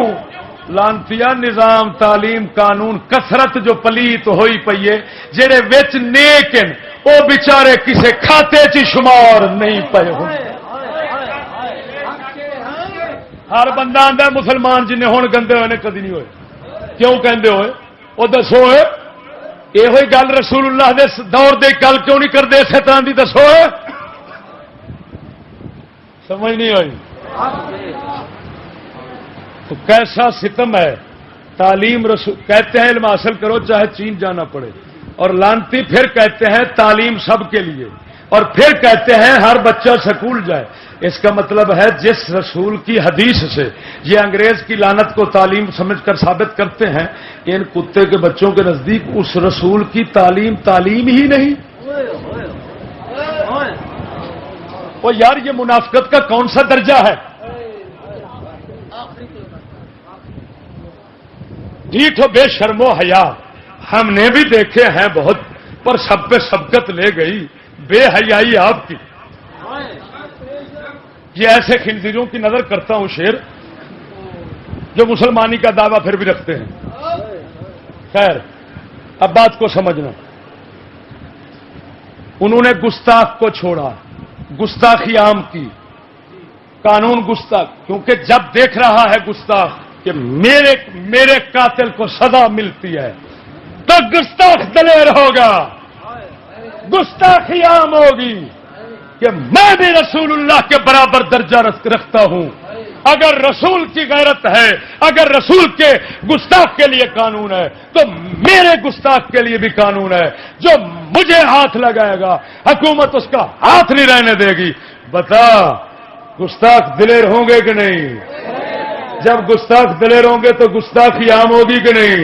لانتیا نظام تعلیم قانون کثرت جو پلیت ہوئی پئی ہے، جڑے وچ نیک ہیں وہ بیچارے کسے کھاتے چ شمار نہیں پے ہوں. ہر بندہ آندا مسلمان جن ہون گندے ہوئے نے کدی نہیں ہوئے. کیوں کہندے ہوئے؟ وہ دسو یہ گل رسول اللہ دے دور دے گل کیوں نہیں کرتے اسی طرح کی؟ دسو سمجھ نہیں آئی. تو کیسا ستم ہے. تعلیم رسول کہتے ہیں علم حاصل کرو چاہے چین جانا پڑے، اور لانتی پھر کہتے ہیں تعلیم سب کے لیے، اور پھر کہتے ہیں ہر بچہ سکول جائے. اس کا مطلب ہے جس رسول کی حدیث سے یہ انگریز کی لعنت کو تعلیم سمجھ کر ثابت کرتے ہیں، ان کتے کے بچوں کے نزدیک اس رسول کی تعلیم ہی نہیں. وہ یار یہ منافقت کا کون سا درجہ ہے؟ ڈھیٹ ہو بے شرم و حیا. ہم نے بھی دیکھے ہیں بہت، پر سب پہ سبقت لے گئی بے حیائی آپ کی. یہ ایسے خنزیروں کی نظر کرتا ہوں شیر جو مسلمانی کا دعویٰ پھر بھی رکھتے ہیں. خیر اب بات کو سمجھنا. انہوں نے گستاخ کو چھوڑا، گستاخی عام کی، قانون گستاخ، کیونکہ جب دیکھ رہا ہے گستاخ کہ میرے قاتل کو سزا ملتی ہے تو گستاخ دلیر ہوگا، گستاخی عام ہوگی کہ میں بھی رسول اللہ کے برابر درجہ رکھتا ہوں. اگر رسول کی غیرت ہے، اگر رسول کے گستاخ کے لیے قانون ہے تو میرے گستاخ کے لیے بھی قانون ہے. جو مجھے ہاتھ لگائے گا حکومت اس کا ہاتھ نہیں رہنے دے گی. بتا گستاخ دلیر ہوں گے کہ نہیں؟ جب گستاخ دلیر ہوں گے تو گستاخی عام ہوگی کہ نہیں؟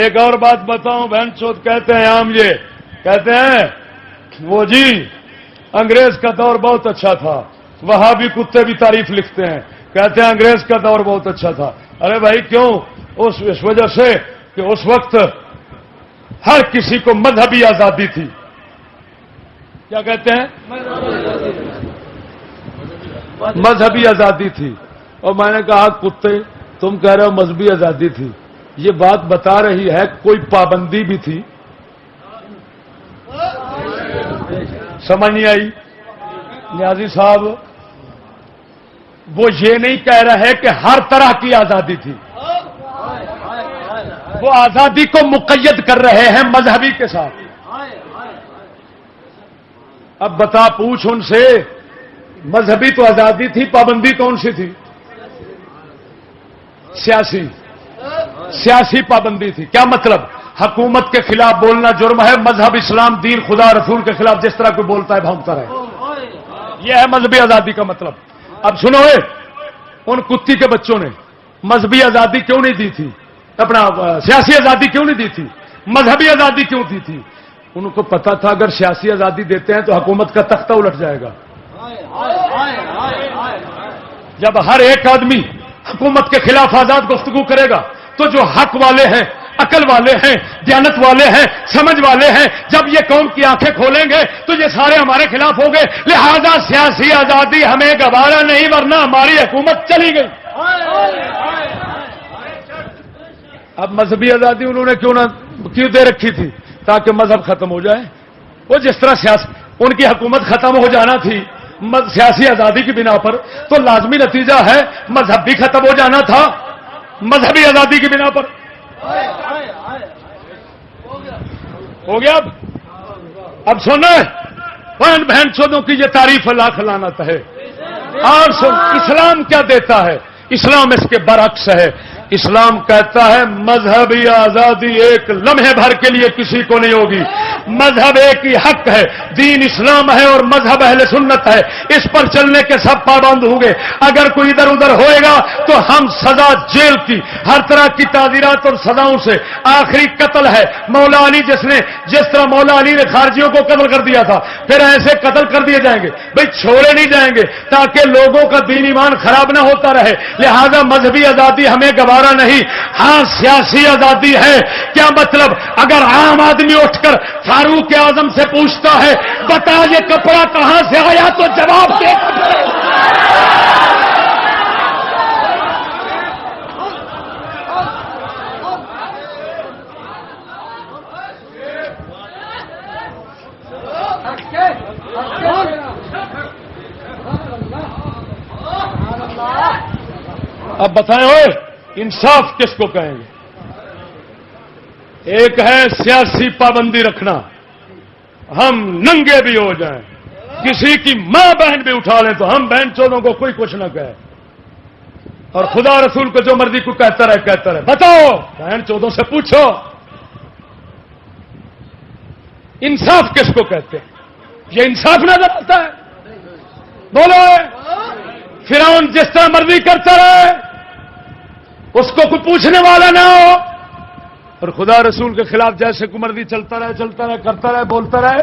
ایک اور بات بتاؤں، بہن چوت کہتے ہیں عام، یہ کہتے ہیں وہ جی انگریز کا دور بہت اچھا تھا. وہاں بھی کتے بھی تعریف لکھتے ہیں، کہتے ہیں انگریز کا دور بہت اچھا تھا. ارے بھائی کیوں؟ اس وجہ سے کہ اس وقت ہر کسی کو مذہبی آزادی تھی. کیا کہتے ہیں؟ مذہبی آزادی تھی. اور میں نے کہا کتے تم کہہ رہے ہو مذہبی آزادی تھی، یہ بات بتا رہی ہے کوئی پابندی بھی تھی. سمجھ نہیں آئی؟ نیازی صاحب وہ یہ نہیں کہہ رہے کہ ہر طرح کی آزادی تھی، وہ آزادی کو مقید کر رہے ہیں مذہبی کے ساتھ. اب بتا پوچھ ان سے، مذہبی تو آزادی تھی، پابندی کون سی تھی؟ سیاسی پابندی تھی. کیا مطلب؟ حکومت کے خلاف بولنا جرم ہے، مذہب اسلام دین خدا رسول کے خلاف جس طرح کوئی بولتا ہے بھونکتا رہے. یہ ہے مذہبی آزادی کا مطلب. اب سنو ان کتی کے بچوں نے مذہبی آزادی کیوں نہیں دی تھی؟ اپنا سیاسی آزادی کیوں نہیں دی تھی؟ مذہبی آزادی کیوں دی تھی؟ ان کو پتا تھا اگر سیاسی آزادی دیتے ہیں تو حکومت کا تختہ الٹ جائے گا. جب ہر ایک آدمی حکومت کے خلاف آزاد گفتگو کرے گا تو جو حق والے ہیں، عقل والے ہیں، دیانت والے ہیں، سمجھ والے ہیں، جب یہ قوم کی آنکھیں کھولیں گے تو یہ سارے ہمارے خلاف ہو گئے. لہذا سیاسی آزادی ہمیں گوارا نہیں، ورنہ ہماری حکومت چلی گئی. اب مذہبی آزادی انہوں نے کیوں دے رکھی تھی؟ تاکہ مذہب ختم ہو جائے. وہ جس طرح ان کی حکومت ختم ہو جانا تھی سیاسی آزادی کی بنا پر، تو لازمی نتیجہ ہے مذہب بھی ختم ہو جانا تھا مذہبی آزادی کی بنا پر. ہو گیا. اب سننا بہن چودوں کی یہ تعریف لاکھ لعنت ہے. اور اسلام کیا دیتا ہے؟ اسلام اس کے برعکس ہے. اسلام کہتا ہے مذہبی آزادی ایک لمحے بھر کے لیے کسی کو نہیں ہوگی. مذہب ایک ہی حق ہے، دین اسلام ہے اور مذہب اہل سنت ہے. اس پر چلنے کے سب پابند ہوں گے. اگر کوئی ادھر ادھر ہوئے گا تو ہم سزا جیل کی، ہر طرح کی تعزیرات اور سزاؤں سے. آخری قتل ہے مولا علی، جس طرح مولا علی نے خارجیوں کو قتل کر دیا تھا، پھر ایسے قتل کر دیے جائیں گے. بھئی چھوڑے نہیں جائیں گے تاکہ لوگوں کا دین ایمان خراب نہ ہوتا رہے. لہذا مذہبی آزادی ہمیں گوارا نہیں. ہاں سیاسی آزادی ہے. کیا مطلب؟ اگر عام آدمی اٹھ کر فاروق اعظم سے پوچھتا ہے بتا یہ کپڑا کہاں سے آیا، تو جواب دے. اب بتائیں ہوئے انصاف کس کو کہیں گے؟ ایک ہے سیاسی پابندی رکھنا، ہم ننگے بھی ہو جائیں، کسی کی ماں بہن بھی اٹھا لیں تو ہم بہن چودوں کو کوئی کچھ نہ کہے، اور خدا رسول کو جو مرضی کو کہتا رہے. بتاؤ بہن چودوں سے پوچھو انصاف کس کو کہتے ہیں؟ یہ انصاف نظر آتا ہے؟ بولو. فرعون جس طرح مرضی کرتا رہے، اس کو کوئی پوچھنے والا نہ ہو، اور خدا رسول کے خلاف جیسے کو مرضی چلتا رہے کرتا رہے بولتا رہے،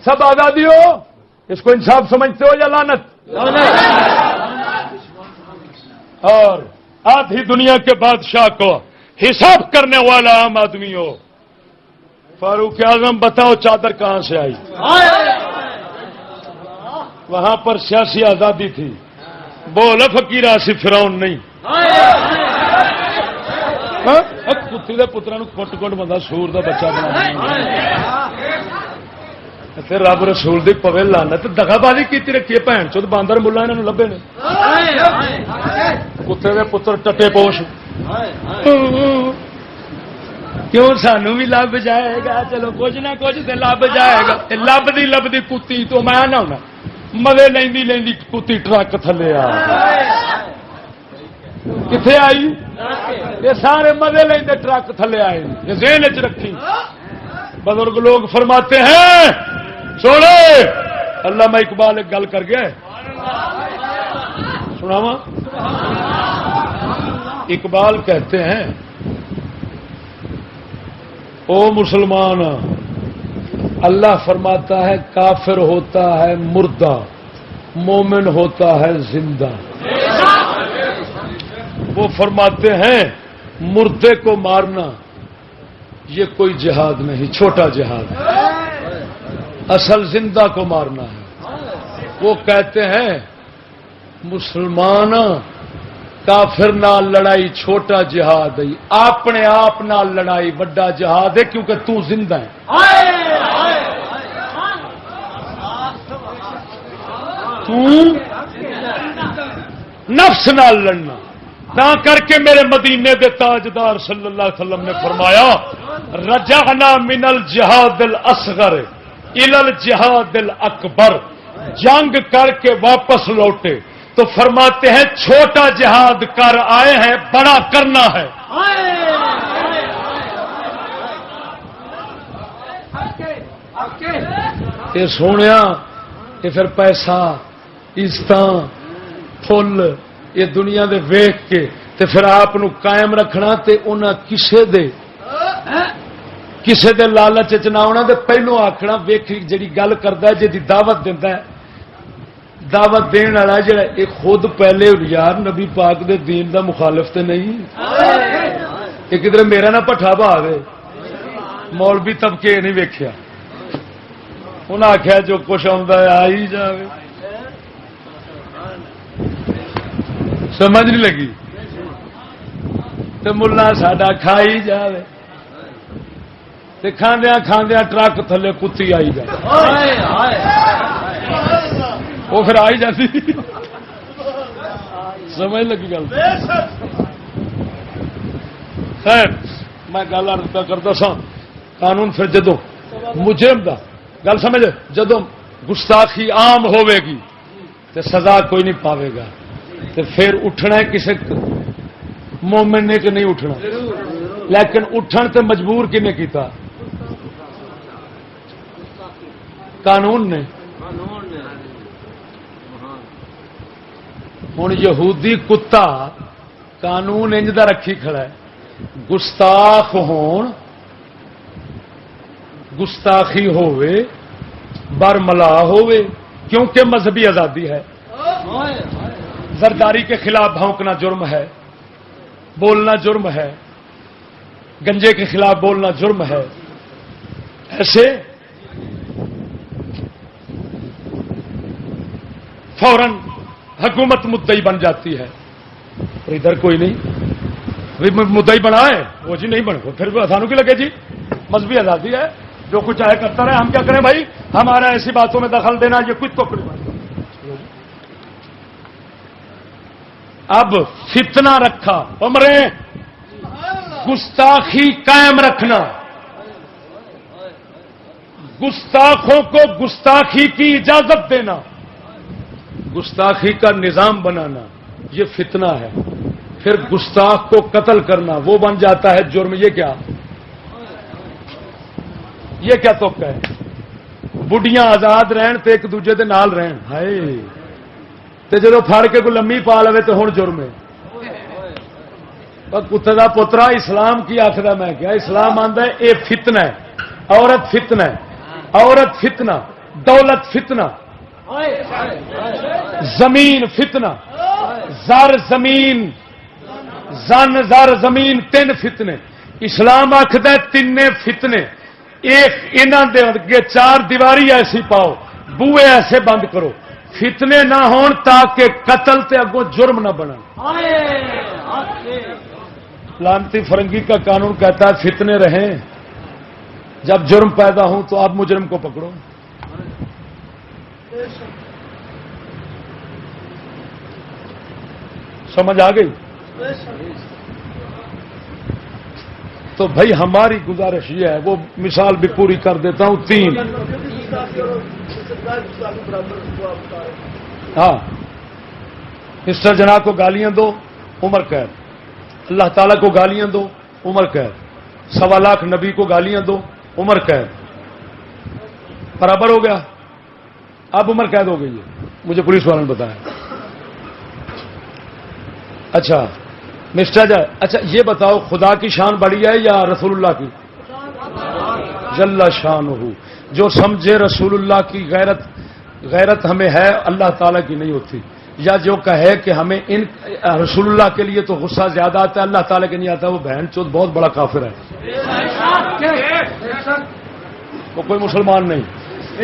سب آزادی ہو. اس کو انصاف سمجھتے ہو یا لعنت؟ اور آدھی دنیا کے بادشاہ کو حساب کرنے والا عام آدمی ہو. فاروق اعظم بتاؤ چادر کہاں سے آئی؟ وہاں پر سیاسی آزادی تھی. بول فقیر آصف فرعون نہیں. کتی کے پترا کٹ کٹ بندہ سور کا بچہ بنا رب رسول دی پوے لعنت. دغا بازی کی رکھیے بھن چود باندر ملا انہوں لبے نے. کتے کے پتر ٹٹے پوش کیوں سانو بھی لب جائے گا. چلو کچھ نہ کچھ تو لب جائے گا. لبدی کتی تو میں نہ ہونا مزے لینی کتی ٹرک تھلے آ کتنے آئی؟ یہ سارے مزے لیندے ٹرک تھلے آئے. یہ ذہن چ رکھی. بزرگ لوگ فرماتے ہیں چھوڑے. علامہ اقبال ایک گل کر گیا سناواں. اقبال کہتے ہیں او مسلمان، اللہ فرماتا ہے کافر ہوتا ہے مردہ، مومن ہوتا ہے زندہ. وہ فرماتے ہیں مردے کو مارنا یہ کوئی جہاد نہیں، چھوٹا جہاد ہے. اصل زندہ کو مارنا ہے. وہ کہتے ہیں مسلمان کافر نال لڑائی چھوٹا جہاد ہے، اپنے آپ نال لڑائی بڑا جہاد ہے، کیونکہ تو زندہ ہے. تو نفس نال لڑنا. تا کر کے میرے مدینے دے تاجدار صلی اللہ علیہ وسلم نے فرمایا رجعنا من الجہاد الاصغر الى الجہاد الاکبر. جنگ کر کے واپس لوٹے تو فرماتے ہیں چھوٹا جہاد کر آئے ہیں، بڑا کرنا ہے. یہ سونیا یہ پھر پیسہ عزت فل یہ دنیا دے ویخ کے تے پھر آپ قائم رکھنا تے انہاں کسے دے لالچ چ نہ آنا. تے پہلو آخنا ویکھی جڑی گل کردا ہے جی دعوت دیندا ہے، دعوت دین والا جڑا یہ خود پہلے یار نبی پاک دے دین دا مخالف تے نہیں. یہ کدھر میرا نہ پٹھا بہا دے. مولوی طبقے نہیں ویکھیا، انہاں آخیا جو کچھ آندا ہے آ ہی جاوے. سمجھ نہیں لگی؟ تو ملا ساڈا کھائی جاوے. کھاندیا کھاندیا ٹرک تھلے کتی آئی جائے، وہ پھر آئی جاتی. سمجھ لگی گل؟ خیر میں گل کرتا سا قانون پھر جدو مجرم دا گل سمجھ جدو گستاخی عام ہوے گی تو سزا کوئی نہیں پاوے گا تو پھر اٹھنا ہے کسی مومن نے کہ نہیں اٹھنا لیکن اٹھن تے مجبور کنے کیتا قانون نے ہوں یہودی کتا قانون انج دا رکھی کھڑا ہے گستاخ ہون گستاخی ہووے برملا ہووے کیونکہ مذہبی آزادی ہے زرداری کے خلاف بھونکنا جرم ہے بولنا جرم ہے گنجے کے خلاف بولنا جرم ہے ایسے فوراً حکومت مدعی بن جاتی ہے اور ادھر کوئی نہیں مدعی بنا ہے وہ جی نہیں بنے پھر سانو کی لگے جی مذہبی آزادی ہے جو کچھ چاہے کرتا رہے ہم کیا کریں بھائی ہمارا ایسی باتوں میں دخل دینا یہ کچھ تو اب فتنہ رکھا عمرے گستاخی قائم رکھنا گستاخوں کو گستاخی کی اجازت دینا گستاخی کا نظام بنانا یہ فتنہ ہے پھر گستاخ کو قتل کرنا وہ بن جاتا ہے جرم یہ کیا تو ہے بڑھیاں آزاد رہن تے ایک دوجے دے نال رہن ہائے تے جدو پھڑ کے کوئی لمبی پا لے تو ہن جرم ہے کتے دا پترا اسلام کی آخر میں کیا اسلام آندا ہے اے فتنہ ہے عورت فتنہ ہے عورت فتنہ دولت فتنہ زمین فتنہ زر زمین زن زر زمین تین فتنے اسلام آخد تین فتنے ایک انہاں دے اگے چار دیواری ایسی پاؤ بوئے ایسے بند کرو فتنے نہ ہون تاکہ قتل تے اگوں جرم نہ بنن لانتی فرنگی کا قانون کہتا ہے فتنے رہیں جب جرم پیدا ہوں تو آپ مجرم کو پکڑو سمجھ آ گئی تو بھائی ہماری گزارش یہ ہے وہ مثال بھی پوری کر دیتا ہوں تین ہاں مسٹر جناح کو گالیاں دو عمر قید اللہ تعالیٰ کو گالیاں دو عمر قید 1.25 لاکھ نبی کو گالیاں دو عمر قید برابر ہو گیا اب عمر قید ہو گئی ہے مجھے پولیس والوں نے بتایا اچھا مسٹر جا اچھا یہ بتاؤ خدا کی شان بڑی ہے یا رسول اللہ کی جل شان ہو جو سمجھے رسول اللہ کی غیرت ہمیں ہے اللہ تعالیٰ کی نہیں ہوتی یا جو کہے کہ ہمیں ان رسول اللہ کے لیے تو غصہ زیادہ آتا ہے اللہ تعالیٰ کے نہیں آتا وہ بہن چوت بہت بڑا کافر ہے وہ کوئی مسلمان نہیں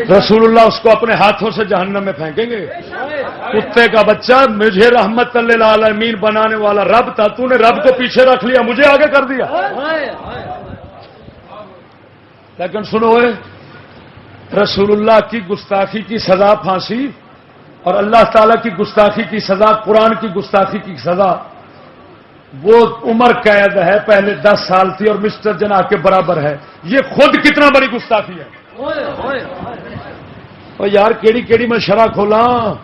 رسول اللہ اس کو اپنے ہاتھوں سے جہنم میں پھینکیں گے کتے کا بچہ مجھے رحمت للعالمین بنانے والا رب تھا تو نے رب کو پیچھے رکھ لیا مجھے آگے کر دیا لیکن سنو رسول اللہ کی گستاخی کی سزا پھانسی اور اللہ تعالی کی گستاخی کی سزا قرآن کی گستاخی کی سزا وہ عمر قید ہے پہلے 10 سال تھی اور مسٹر جناح کے برابر ہے یہ خود کتنا بڑی گستاخی ہے اور یار کیڑی کیڑی میں شرح کھولا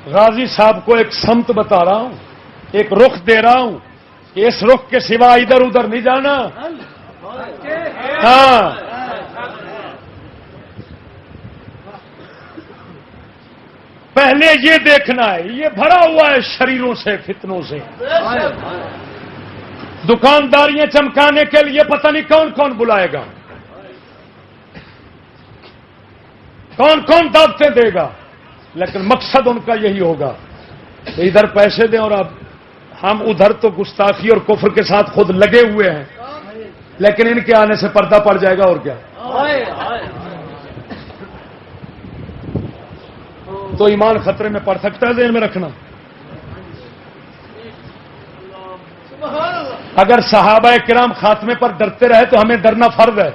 غازی صاحب کو ایک سمت بتا رہا ہوں ایک رخ دے رہا ہوں اس رخ کے سوا ادھر ادھر نہیں جانا ہاں پہلے یہ دیکھنا ہے یہ بھرا ہوا ہے شریروں سے فتنوں سے دکانداریاں چمکانے کے لیے پتہ نہیں کون کون بلائے گا کون کون دعوتیں دے گا لیکن مقصد ان کا یہی ہوگا ادھر پیسے دیں اور اب ہم ادھر تو گستاخی اور کفر کے ساتھ خود لگے ہوئے ہیں لیکن ان کے آنے سے پردہ پڑ جائے گا اور کیا تو ایمان خطرے میں پڑ سکتا ہے ذہن میں رکھنا اگر صحابہ کرام خاتمے پر ڈرتے رہے تو ہمیں ڈرنا فرض ہے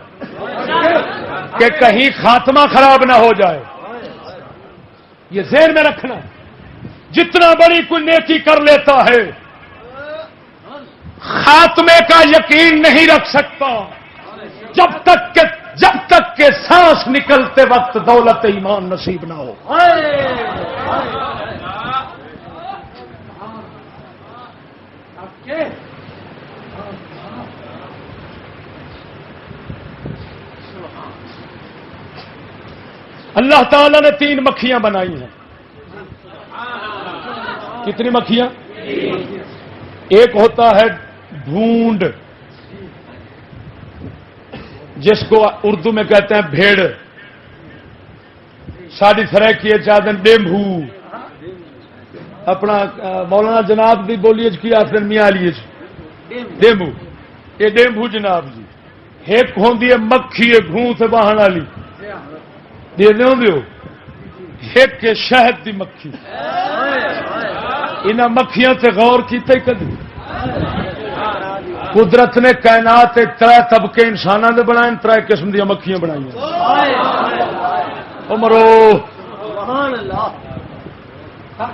کہ کہیں خاتمہ خراب نہ ہو جائے یہ ذہن میں رکھنا جتنا بڑی کوئی نیکی کر لیتا ہے خاتمے کا یقین نہیں رکھ سکتا جب تک کہ سانس نکلتے وقت دولت ایمان نصیب نہ ہو. اللہ تعالی نے 3 مکھیاں بنائی ہیں. کتنی مکھیاں؟ ایک ہوتا ہے ڈھونڈ، جس کو اردو میں کہتے ہیں بھیڑ، ساڑی سرائکی چاہتے ہیں ڈیمبو، اپنا مولانا جناب دی بولی کی آخر میاں علی ڈیمبو، یہ ڈیمبو جناب جی. ایک ہوندی ہے مکھی گھوں سے باہن والی دیو، ایک شہد دی مکھی. انہاں مکھیاں تے غور کیتے کدی؟ قدرت نے کائنات 3 طبقے انسانوں دے بنائے، 3 قسم دیا مکھیاں بنائی. مرو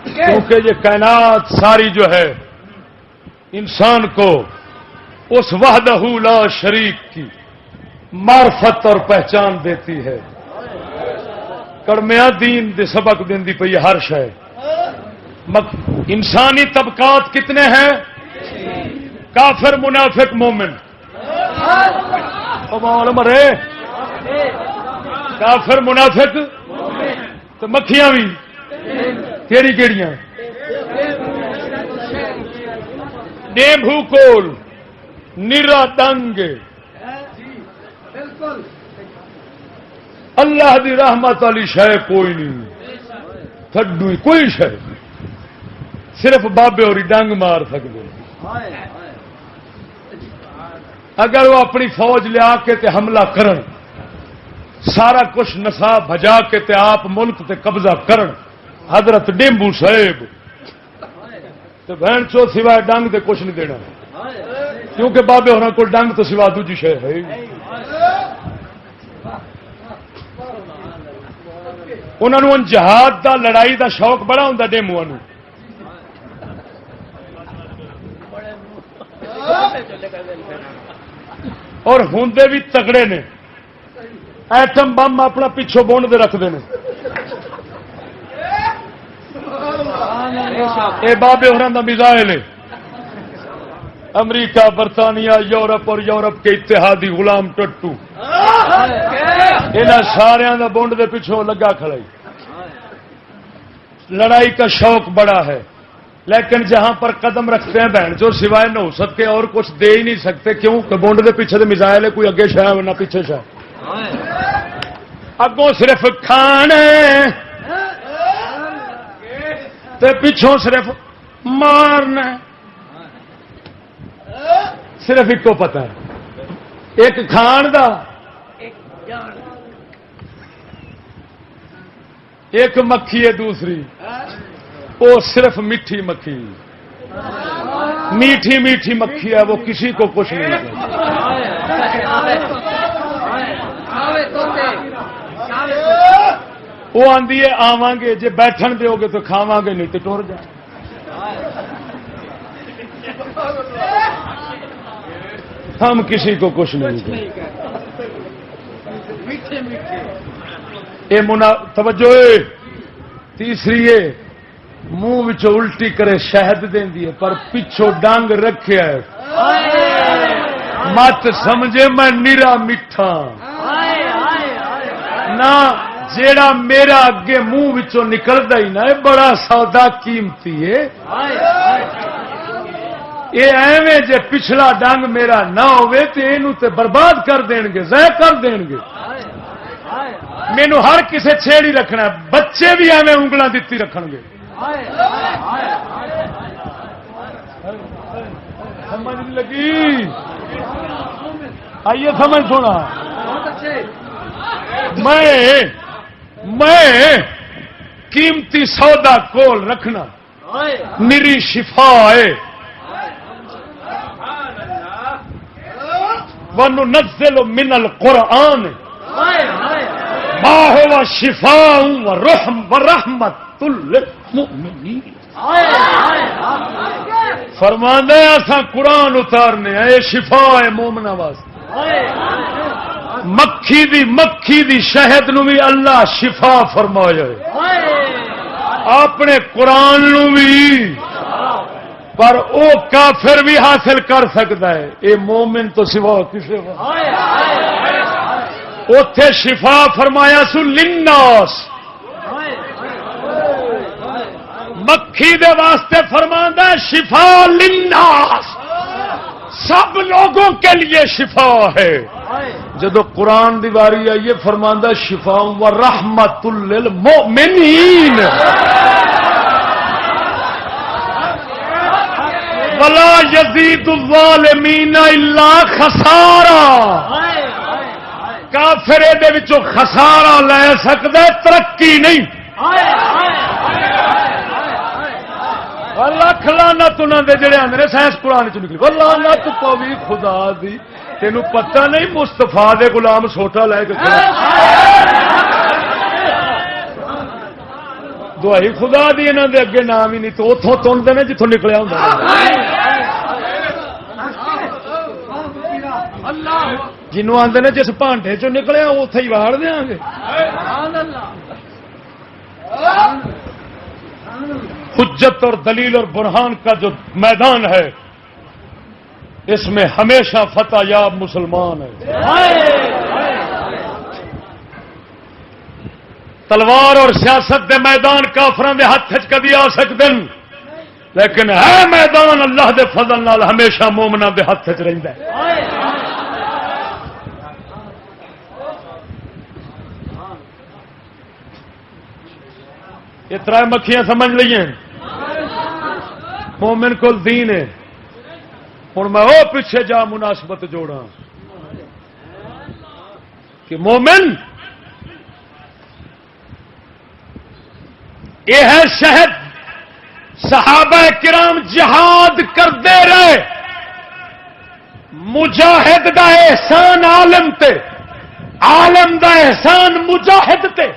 کیونکہ یہ کائنات ساری جو ہے انسان کو اس وحدہ لا شریک کی معرفت اور پہچان دیتی ہے. کڑمیاں دین دے سبق دین دی پئی ہر شے. انسانی طبقات کتنے ہیں؟ کافر، منافق، مومن. مرے کافر، منافق تو مکھیاں بھی کیڑی کیڑیاں؟ ڈیمبو کول نیرا ڈنگ، اللہ دی رحمت والی شے کوئی نہیں، تھڈو کوئی شے، صرف بابے اور ڈنگ مار سکتے. اگر وہ اپنی فوج لیا کے تے حملہ کرن، سارا کچھ نسا بھجا کے تے آپ ملک تے قبضہ کرن، حضرت ڈیمبو صاحب تے بہن چو سوائے ڈنگ تے کچھ نہیں دینا، کیونکہ بابے ہونا کو ڈنگ تو سوا دوجی شے ہے. انہوں جہاد دا لڑائی دا شوق بڑا ہوں ڈیمو. اور ہوندے بھی تگڑے نے، ایٹم بم اپنا پچھوں بونڈ دے رکھتے ہیں. اے بابے ہونا دا میزائل ہے. امریکہ، برطانیہ، یورپ اور یورپ کے اتحادی غلام ٹٹو انہاں سارے دا بونڈ دے پچھوں لگا کھڑائی. لڑائی کا شوق بڑا ہے، لیکن جہاں پر قدم رکھتے ہیں بہن جو سوائے نہ ہو سکتے اور کچھ دے ہی نہیں سکتے. کیوں کہ بونڈ دے پیچھے تو میزائل ہے، کوئی اگے شاید نہ پیچھے شاید. اگوں صرف کھانے تے پچھوں صرف مارنا. صرف ایک کو پتا ہے، ایک کھان دا، ایک مکھی ہے دوسری، وہ صرف میٹھی مکھی، میٹھی میٹھی مکھی ہے، وہ کسی کو کچھ نہیں کرتی. وہ آندی ہے آواں گے، جے بیٹھن دیو گے تو کھاواں گے، نہیں تو ٹور جائے. ہم کسی کو کچھ نہیں کرتے. توجہ تیسری ہے منہ الٹی کرے شہد دینی ہے پر پچھوں ڈنگ رکھے ہے. مت سمجھے میں نیرا میٹھا نہ، جیڑا میرا اگے منہ نکلتا ہی نہ بڑا سودا قیمتی ہے. یہ ایویں جے پچھلا ڈنگ میرا نہ ہوئے تو اینو تے برباد کر دین گے، ضائع کر دین گے. مینو ہر کسے چھیڑی رکھنا ہے، بچے بھی ایویں انگلاں دتی رکھن گے. سمجھ نہیں لگی؟ آئیے سمجھ سونا. میں قیمتی سودا کول رکھنا میری شفا ہے. وَنُنَزِّلُ مِنَ الْقُرْآنِ مَا هُوَ شِفَاءٌ وَرَحْمَةٌ للمؤمنین فرماندا ہے اساں قرآن اتارنے اے شفا ہے مومنا واسطے مکھی دی شہد نو بھی اللہ شفا فرمایا ہے اپنے قرآن نو بھی پر او کافر بھی حاصل کر سکتا ہے اے مومن تو سوا کسے اوتھے شفا فرمایا سو للناس مکھی دے واسطے فرماندا ہے شفا للناس سب لوگوں کے لیے شفا ہے جدو قرآن دی واری آئیے فرماندا شفا و رحمت للمؤمنین ولا یزید الظالمین الا خسارا کافر دے وچوں خسارا لے سکدا ترقی نہیں لکھ لعنت انہاں دے جڑے آندے سائنس قرآن چ نکلی لعنت پوی خدا دی تینوں پتہ نہیں مصطفیٰ دے غلام سوٹا لے کے دعائی خدا دی انہاں دے اگے نام ہی نہیں تو اتوں تنتے نے جتوں نکلیا ہوں جنوں آندے نے جس بھانڈے چوں نکلیا اوتھے ہی واڑ دیاں گے حجت اور دلیل اور برہان کا جو میدان ہے اس میں ہمیشہ فتح یاب مسلمان ہے تلوار اور سیاست دے میدان کافراں دے ہاتھ وچ کدی آ سکدے لیکن ہے میدان اللہ دے فضل نال ہمیشہ مومناں دے ہاتھ وچ رہندا ہے یہ ترائے مکھیاں سمجھ لئیے مومن کو دین ہے ہوں میں وہ پیچھے جا مناسبت جوڑا کہ مومن یہ ہے شہد صحابہ کرام جہاد کرتے رہے مجاہد دا احسان عالم تے عالم دا احسان مجاہد تے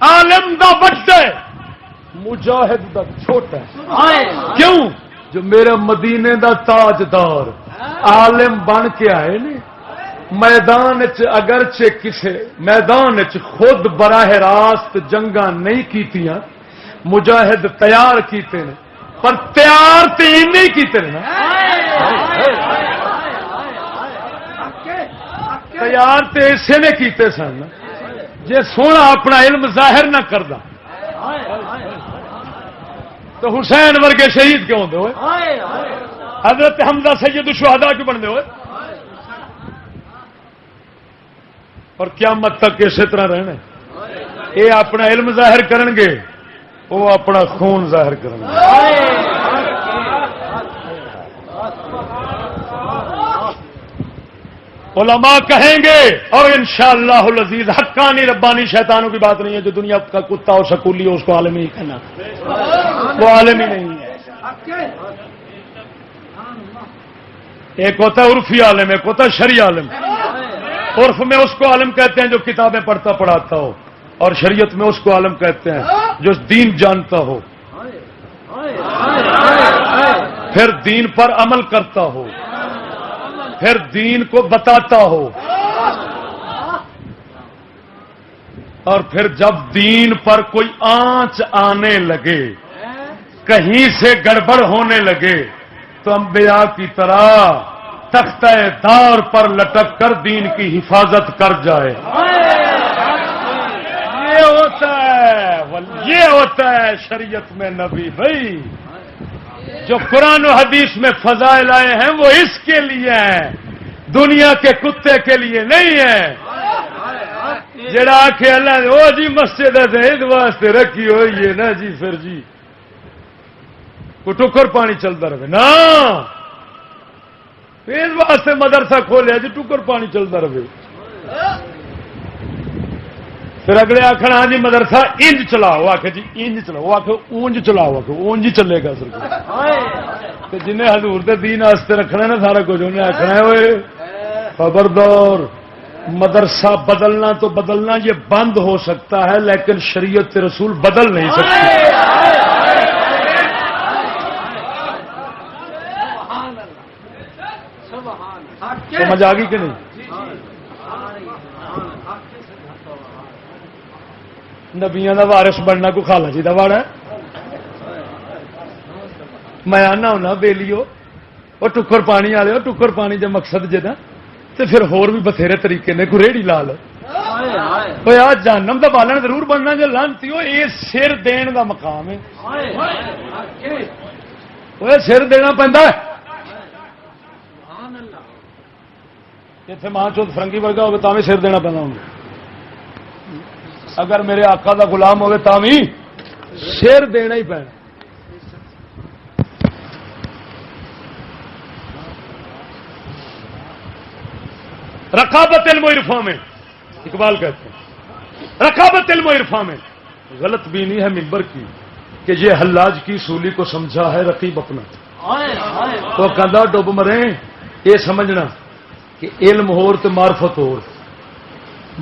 عالم دا بڑا ہے مجاہد دا چھوٹا ہے کیوں جو میرے مدینے دا تاجدار عالم بن کے آئے نے میدان اگرچہ کسے میدان خود براہ راست جنگاں نہیں کیتیاں مجاہد تیار کیتے نے پر تیار تے نہیں کیتے نا تیار تے اسے نے کیتے سن جے سونا اپنا علم ظاہر نہ کردا تو حسین ورگے شہید کیوں ہوندے ہوئے حضرت حمزہ سید الشہداء کیوں بنتے ہوئے اور قیامت تک اسی طرح رہنا یہ اپنا علم ظاہر کرن گے وہ اپنا خون ظاہر کریں گے علماء کہیں گے اور انشاءاللہ العزیز حقانی ربانی شیطانوں کی بات نہیں ہے جو دنیا کا کتا اور سکولی ہو اس کو عالم ہی کہنا وہ عالم ہی نہیں ہے ایک ہوتا ہے عرفی عالم ایک ہوتا ہے شرعی عالم عرف میں اس کو عالم کہتے ہیں جو کتابیں پڑھتا پڑھاتا ہو اور شریعت میں اس کو عالم کہتے ہیں جو دین جانتا ہو پھر دین پر عمل کرتا ہو پھر دین کو بتاتا ہو اور پھر جب دین پر کوئی آنچ آنے لگے کہیں سے گڑبڑ ہونے لگے تو انبیاء کی طرح تختہ دار پر لٹک کر دین کی حفاظت کر جائے یہ ہوتا ہے شریعت میں نبی بھائی جو قرآن و حدیث میں فضائل آئے ہیں وہ اس کے لیے ہیں دنیا کے کتے کے لیے نہیں ہے جڑا آخ اللہ وہ جی مسجد واسطے رکھی ہوئی ہے نا جی پھر جی کو ٹکر پانی چلتا رہے نا اس واسطے مدرسہ کھولیا جی ٹکر پانی چلتا رہے پھر اگلے آخر ہاں جی مدرسہ انج چلاؤ آخ جی انج چلاؤ آخ اونج چلاؤ آخ اونج ہی چلے گا سر جنہیں حضور دے دین واسطے رکھنا نا سارا کچھ انہیں آخنا ہوئے خبردار مدرسہ بدلنا تو بدلنا، یہ بند ہو سکتا ہے لیکن شریعت رسول بدل نہیں سکتی. سمجھ آ گئی کہ نہیں؟ نبیاں دا وارث بننا کو خالہ جی دا واڑا ہے. میں آنا ہونا بیلیو وہ ٹکر پانی والے ٹکر پانی دے مقصد جے نا تے پھر ہور بھی بتھیرے طریقے نے کوئی ریڑھی لا لو. آ جہنم دا بالن ضرور بننا جے لانتی ہو، یہ سر دین دا مقام ہے. وہ سر دینا پہنتا ہے. اتنے ماں چوت فرنگی ورگا ہوگا تو بھی سر دینا پہنا ہوں. اگر میرے آقا دا غلام ہوگا تو بھی سر دینا ہی پینا. رقابت علم و عرفان میں اقبال کہتے ہیں رقابت علم و عرفان میں غلط بینی ہے منبر کی کہ یہ حلاج کی سولی کو سمجھا ہے رقیب اپنا. تو کندھا ڈب مرے یہ سمجھنا کہ علم ہور تو معرفت ہور.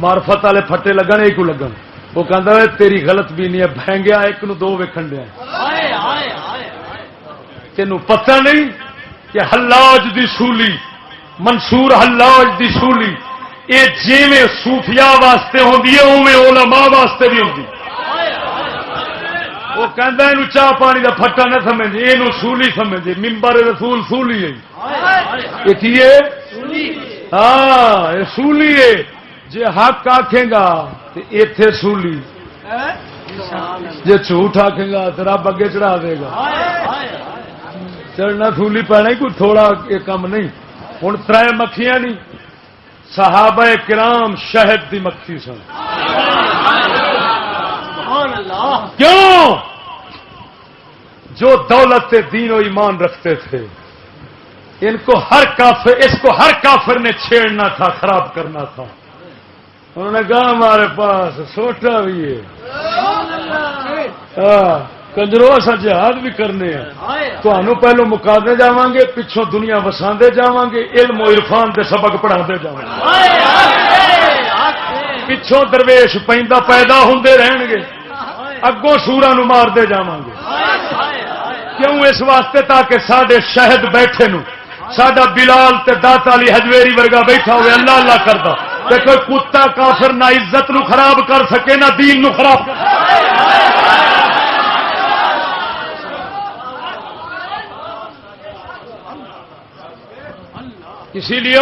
معرفت والے پھٹے لگن ایک کو لگن. وہ کہتا ہے تیری غلط بینی ہے بہنگیا ایک نو دو ویکھن دیا. تینوں پتہ نہیں کہ حلاج دی سولی منصور حلاج دی سولی یہ جیویں صوفیاء واسطے ہوندی ہے اوویں علماء واسطے بھی ہوندی. وہ کہندا اینو چاہ پانی دا پھٹا نہ سمجھ اینو سولی سمجھ. منبر رسول سولی ہے. یہ کی ہے؟ ہاں یہ سولی ہے. جے حق آکھے گا تے ایتھے سولی، جے جھوٹ آکھے گا تے رب اگے چڑھا دے گا. چڑھنا سولی پینا ہی کوئی تھوڑا یہ کم نہیں. ہوں تر مکھیاں نہیں، صحابہ کرام شہد دی مکھی سن. کیوں؟ جو دولت دین و ایمان رکھتے تھے ان کو ہر کافر اس کو ہر کافر نے چھیڑنا تھا، خراب کرنا تھا. انہوں نے کہا ہمارے پاس سوٹا بھی ہے، کنجرو اصا جہاد بھی کرنے ہیں. تو پہلو مکانے جاواں گے، پچھوں دنیا وساندے جاواں گے، علم و عرفان دے سبق پڑھاندے جاواں گے. پچھوں درویش پیدا ہوندے رہن گے، اگوں سوراں نو ماردے جاواں گے. کیوں؟ اس واسطے تاکہ ساڈے شہد بیٹھے نو ساڈا بلال تے داتا علی حجویری ورگا بیٹھا ہوئے اللہ اللہ کردا تے کوئی کتا کافر نہ عزت نو خراب کر سکے نہ دین نو خراب کر سکے. اسی لیے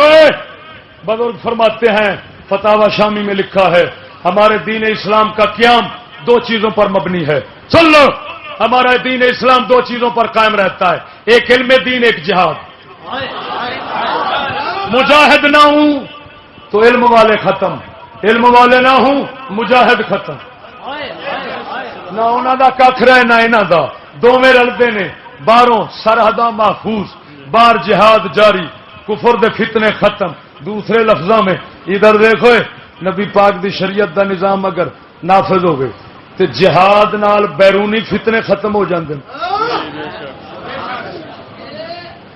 بزرگ فرماتے ہیں فتاوی شامی میں لکھا ہے ہمارے دین اسلام کا قیام دو چیزوں پر مبنی ہے. سن لو، ہمارا دین اسلام دو چیزوں پر قائم رہتا ہے، ایک علم دین، ایک جہاد. مجاہد نہ ہوں تو علم والے ختم، علم والے نہ ہوں مجاہد ختم. نہ انہوں کا کھ رہے نہ انہوں کا، دونوں رلتے نے. باہروں سرحداں محفوظ، باہر جہاد جاری، کفر دے فتنے ختم. دوسرے لفظوں میں ادھر دیکھو نبی پاک دی شریعت دا نظام اگر نافذ ہو گئے تو جہاد نال بیرونی فتنے ختم ہو جاندے،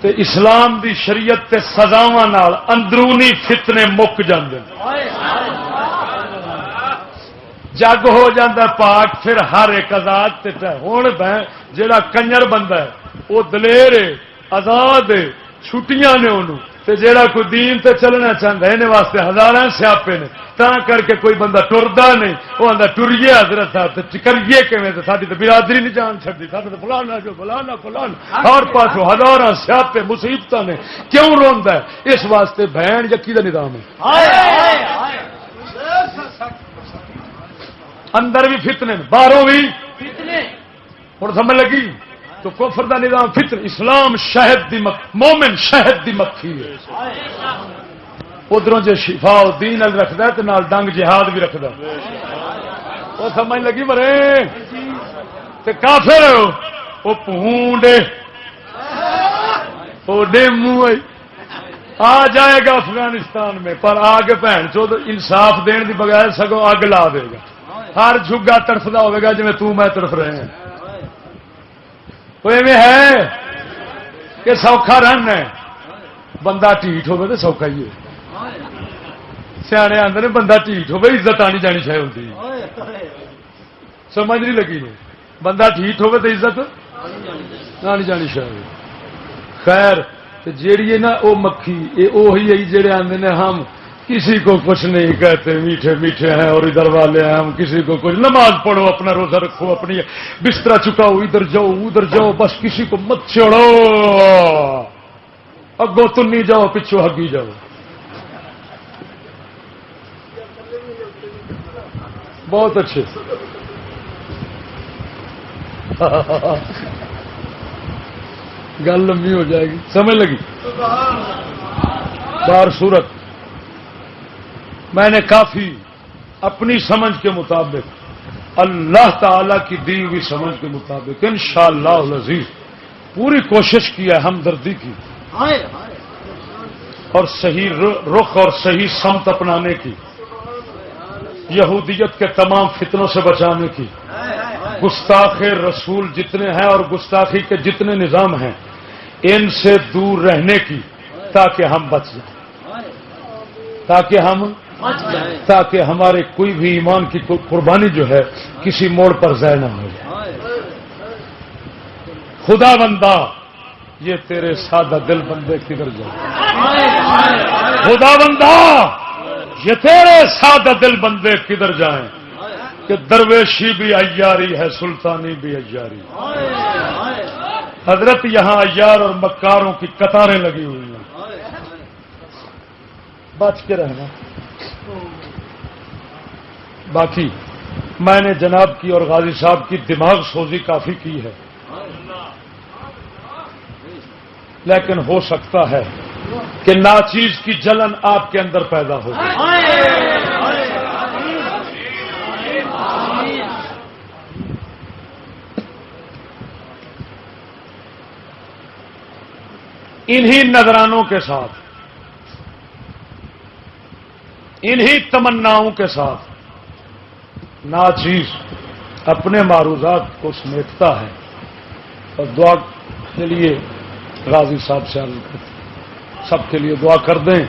تے اسلام دی شریعت تے سزاواں نال اندرونی فتنے مک جاندے. جگ ہو جاندہ پاک، پھر ہر ایک آزاد تے ہن جڑا کنجر بندہ ہے وہ دلیر ہے، آزاد ہے، چھٹیاں نے انہوں تے جیڑا کوئی دین تے چلنا چاہتا ہے انہیں واسطے ہزاراں سیاپے نے. تا کر کے کوئی بندہ ٹردا نہیں، وہ آتا ٹریے حضرت صاحب کریے کیویں تے ساری تو برادری نہیں جان چھڈی، سارے تو فلانا جو فلانا فلانا ہر پاسوں ہزاراں سیاپے مصیبتاں نے. کیوں روندا ہے؟ اس واسطے بہن یقین دا نظام ہے. اندر بھی فتنے باہروں بھی فتنے. ہن سمجھ لگی؟ تو کفر دا نظام فطر، اسلام شہد دی مومن شہد دی مکھی ہے. ادھروں جے شفا دین رکھدا ہے تو نال ڈنگ جہاد بھی رکھدا. وہ سمجھ لگی مرے؟ تے کافر وہ پونڈے وہ ڈیمو آ جائے گا افغانستان میں، پر آگے بہن چود انصاف دین دی بغیر سگوں اگ لا دے گا. ہر جھگا تڑفدا ہوے گا جویں تو میں تڑف رہے ہیں. کوئی میں ہے کہ سوکھا رن ہے، بندہ ٹھیٹ ہوگا تو سوکھا ہی ہے. سیانے آتے ہیں بندہ ٹھیٹ ہوے عزت آنی جانی چاہیے ہوتی سمجھ نہیں لگی نے بندہ ٹھیٹ ہوے تو عزت آنی جانی چاہیے خیر جیڑی ہے نا وہ مکھی وہی ہے جڑے آتے ہیں ہم کسی کو کچھ نہیں کہتے میٹھے میٹھے ہیں اور ادھر والے ہیں ہم کسی کو کچھ نماز پڑھو اپنا روزہ رکھو اپنی بستر چکاؤ ادھر جاؤ بس کسی کو مت چھوڑو اگوں تنی جاؤ پچھو ہگی جاؤ بہت اچھے گل لمبی ہو جائے گی سمجھ لگی بار صورت میں نے کافی اپنی سمجھ کے مطابق اللہ تعالی کی دی ہوئی سمجھ کے مطابق انشاءاللہ العزیز پوری کوشش کی ہے ہمدردی کی اور صحیح رخ اور صحیح سمت اپنانے کی یہودیت کے تمام فتنوں سے بچانے کی گستاخ رسول جتنے ہیں اور گستاخی کے جتنے نظام ہیں ان سے دور رہنے کی تاکہ ہم بچ جائیں تاکہ ہمارے کوئی بھی ایمان کی قربانی جو ہے کسی موڑ پر ضائع نہ ہو جائے خدا بندہ یہ تیرے سادہ دل بندے کدھر جائیں خدا بندہ یہ تیرے سادہ دل بندے کدھر جائیں کہ درویشی بھی عیاری ہے سلطانی بھی عیاری حضرت یہاں عیار اور مکاروں کی قطاریں لگی ہوئی ہیں بچ کے رہنا باقی میں نے جناب کی اور غازی صاحب کی دماغ سوزی کافی کی ہے لیکن ہو سکتا ہے کہ ناچیز کی جلن آپ کے اندر پیدا ہو انہی نذرانوں کے ساتھ انہی تمناؤں کے ساتھ ناچیز اپنے معروضات کو سمیٹتا ہے اور دعا کے لیے غازی صاحب سے عرض کرتے سب کے لیے دعا کر دیں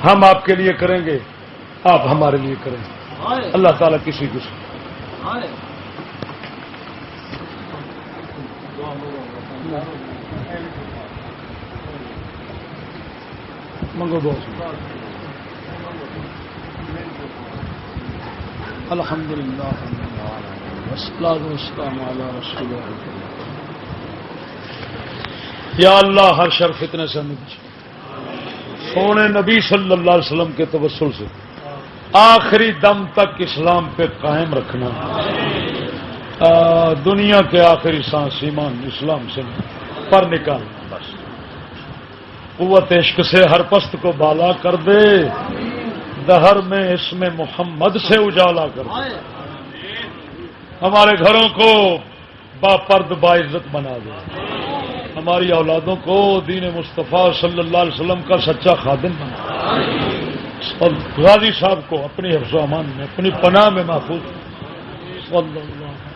ہم آپ کے لیے کریں گے آپ ہمارے لیے کریں اللہ تعالیٰ کسی کو منگو بہت الحمدللہ والصلاۃ والسلام علی رسول اللہ یا اللہ ہر شر فتنے سے ہمیں بچا سونے نبی صلی اللہ علیہ وسلم کے توسل سے آخری دم تک اسلام پہ قائم رکھنا دنیا کے آخری سانس ایمان اسلام سے پر نکالنا بس قوت عشق سے ہر پست کو بالا کر دے دہر میں اس میں محمد سے اجالا کر دے ہمارے گھروں کو با پرد باعزت بنا دے ہماری اولادوں کو دین مصطفیٰ صلی اللہ علیہ وسلم کا سچا خادم بنا اور غازی صاحب کو اپنی حفظ و امان میں اپنی پناہ میں محفوظ صلی اللہ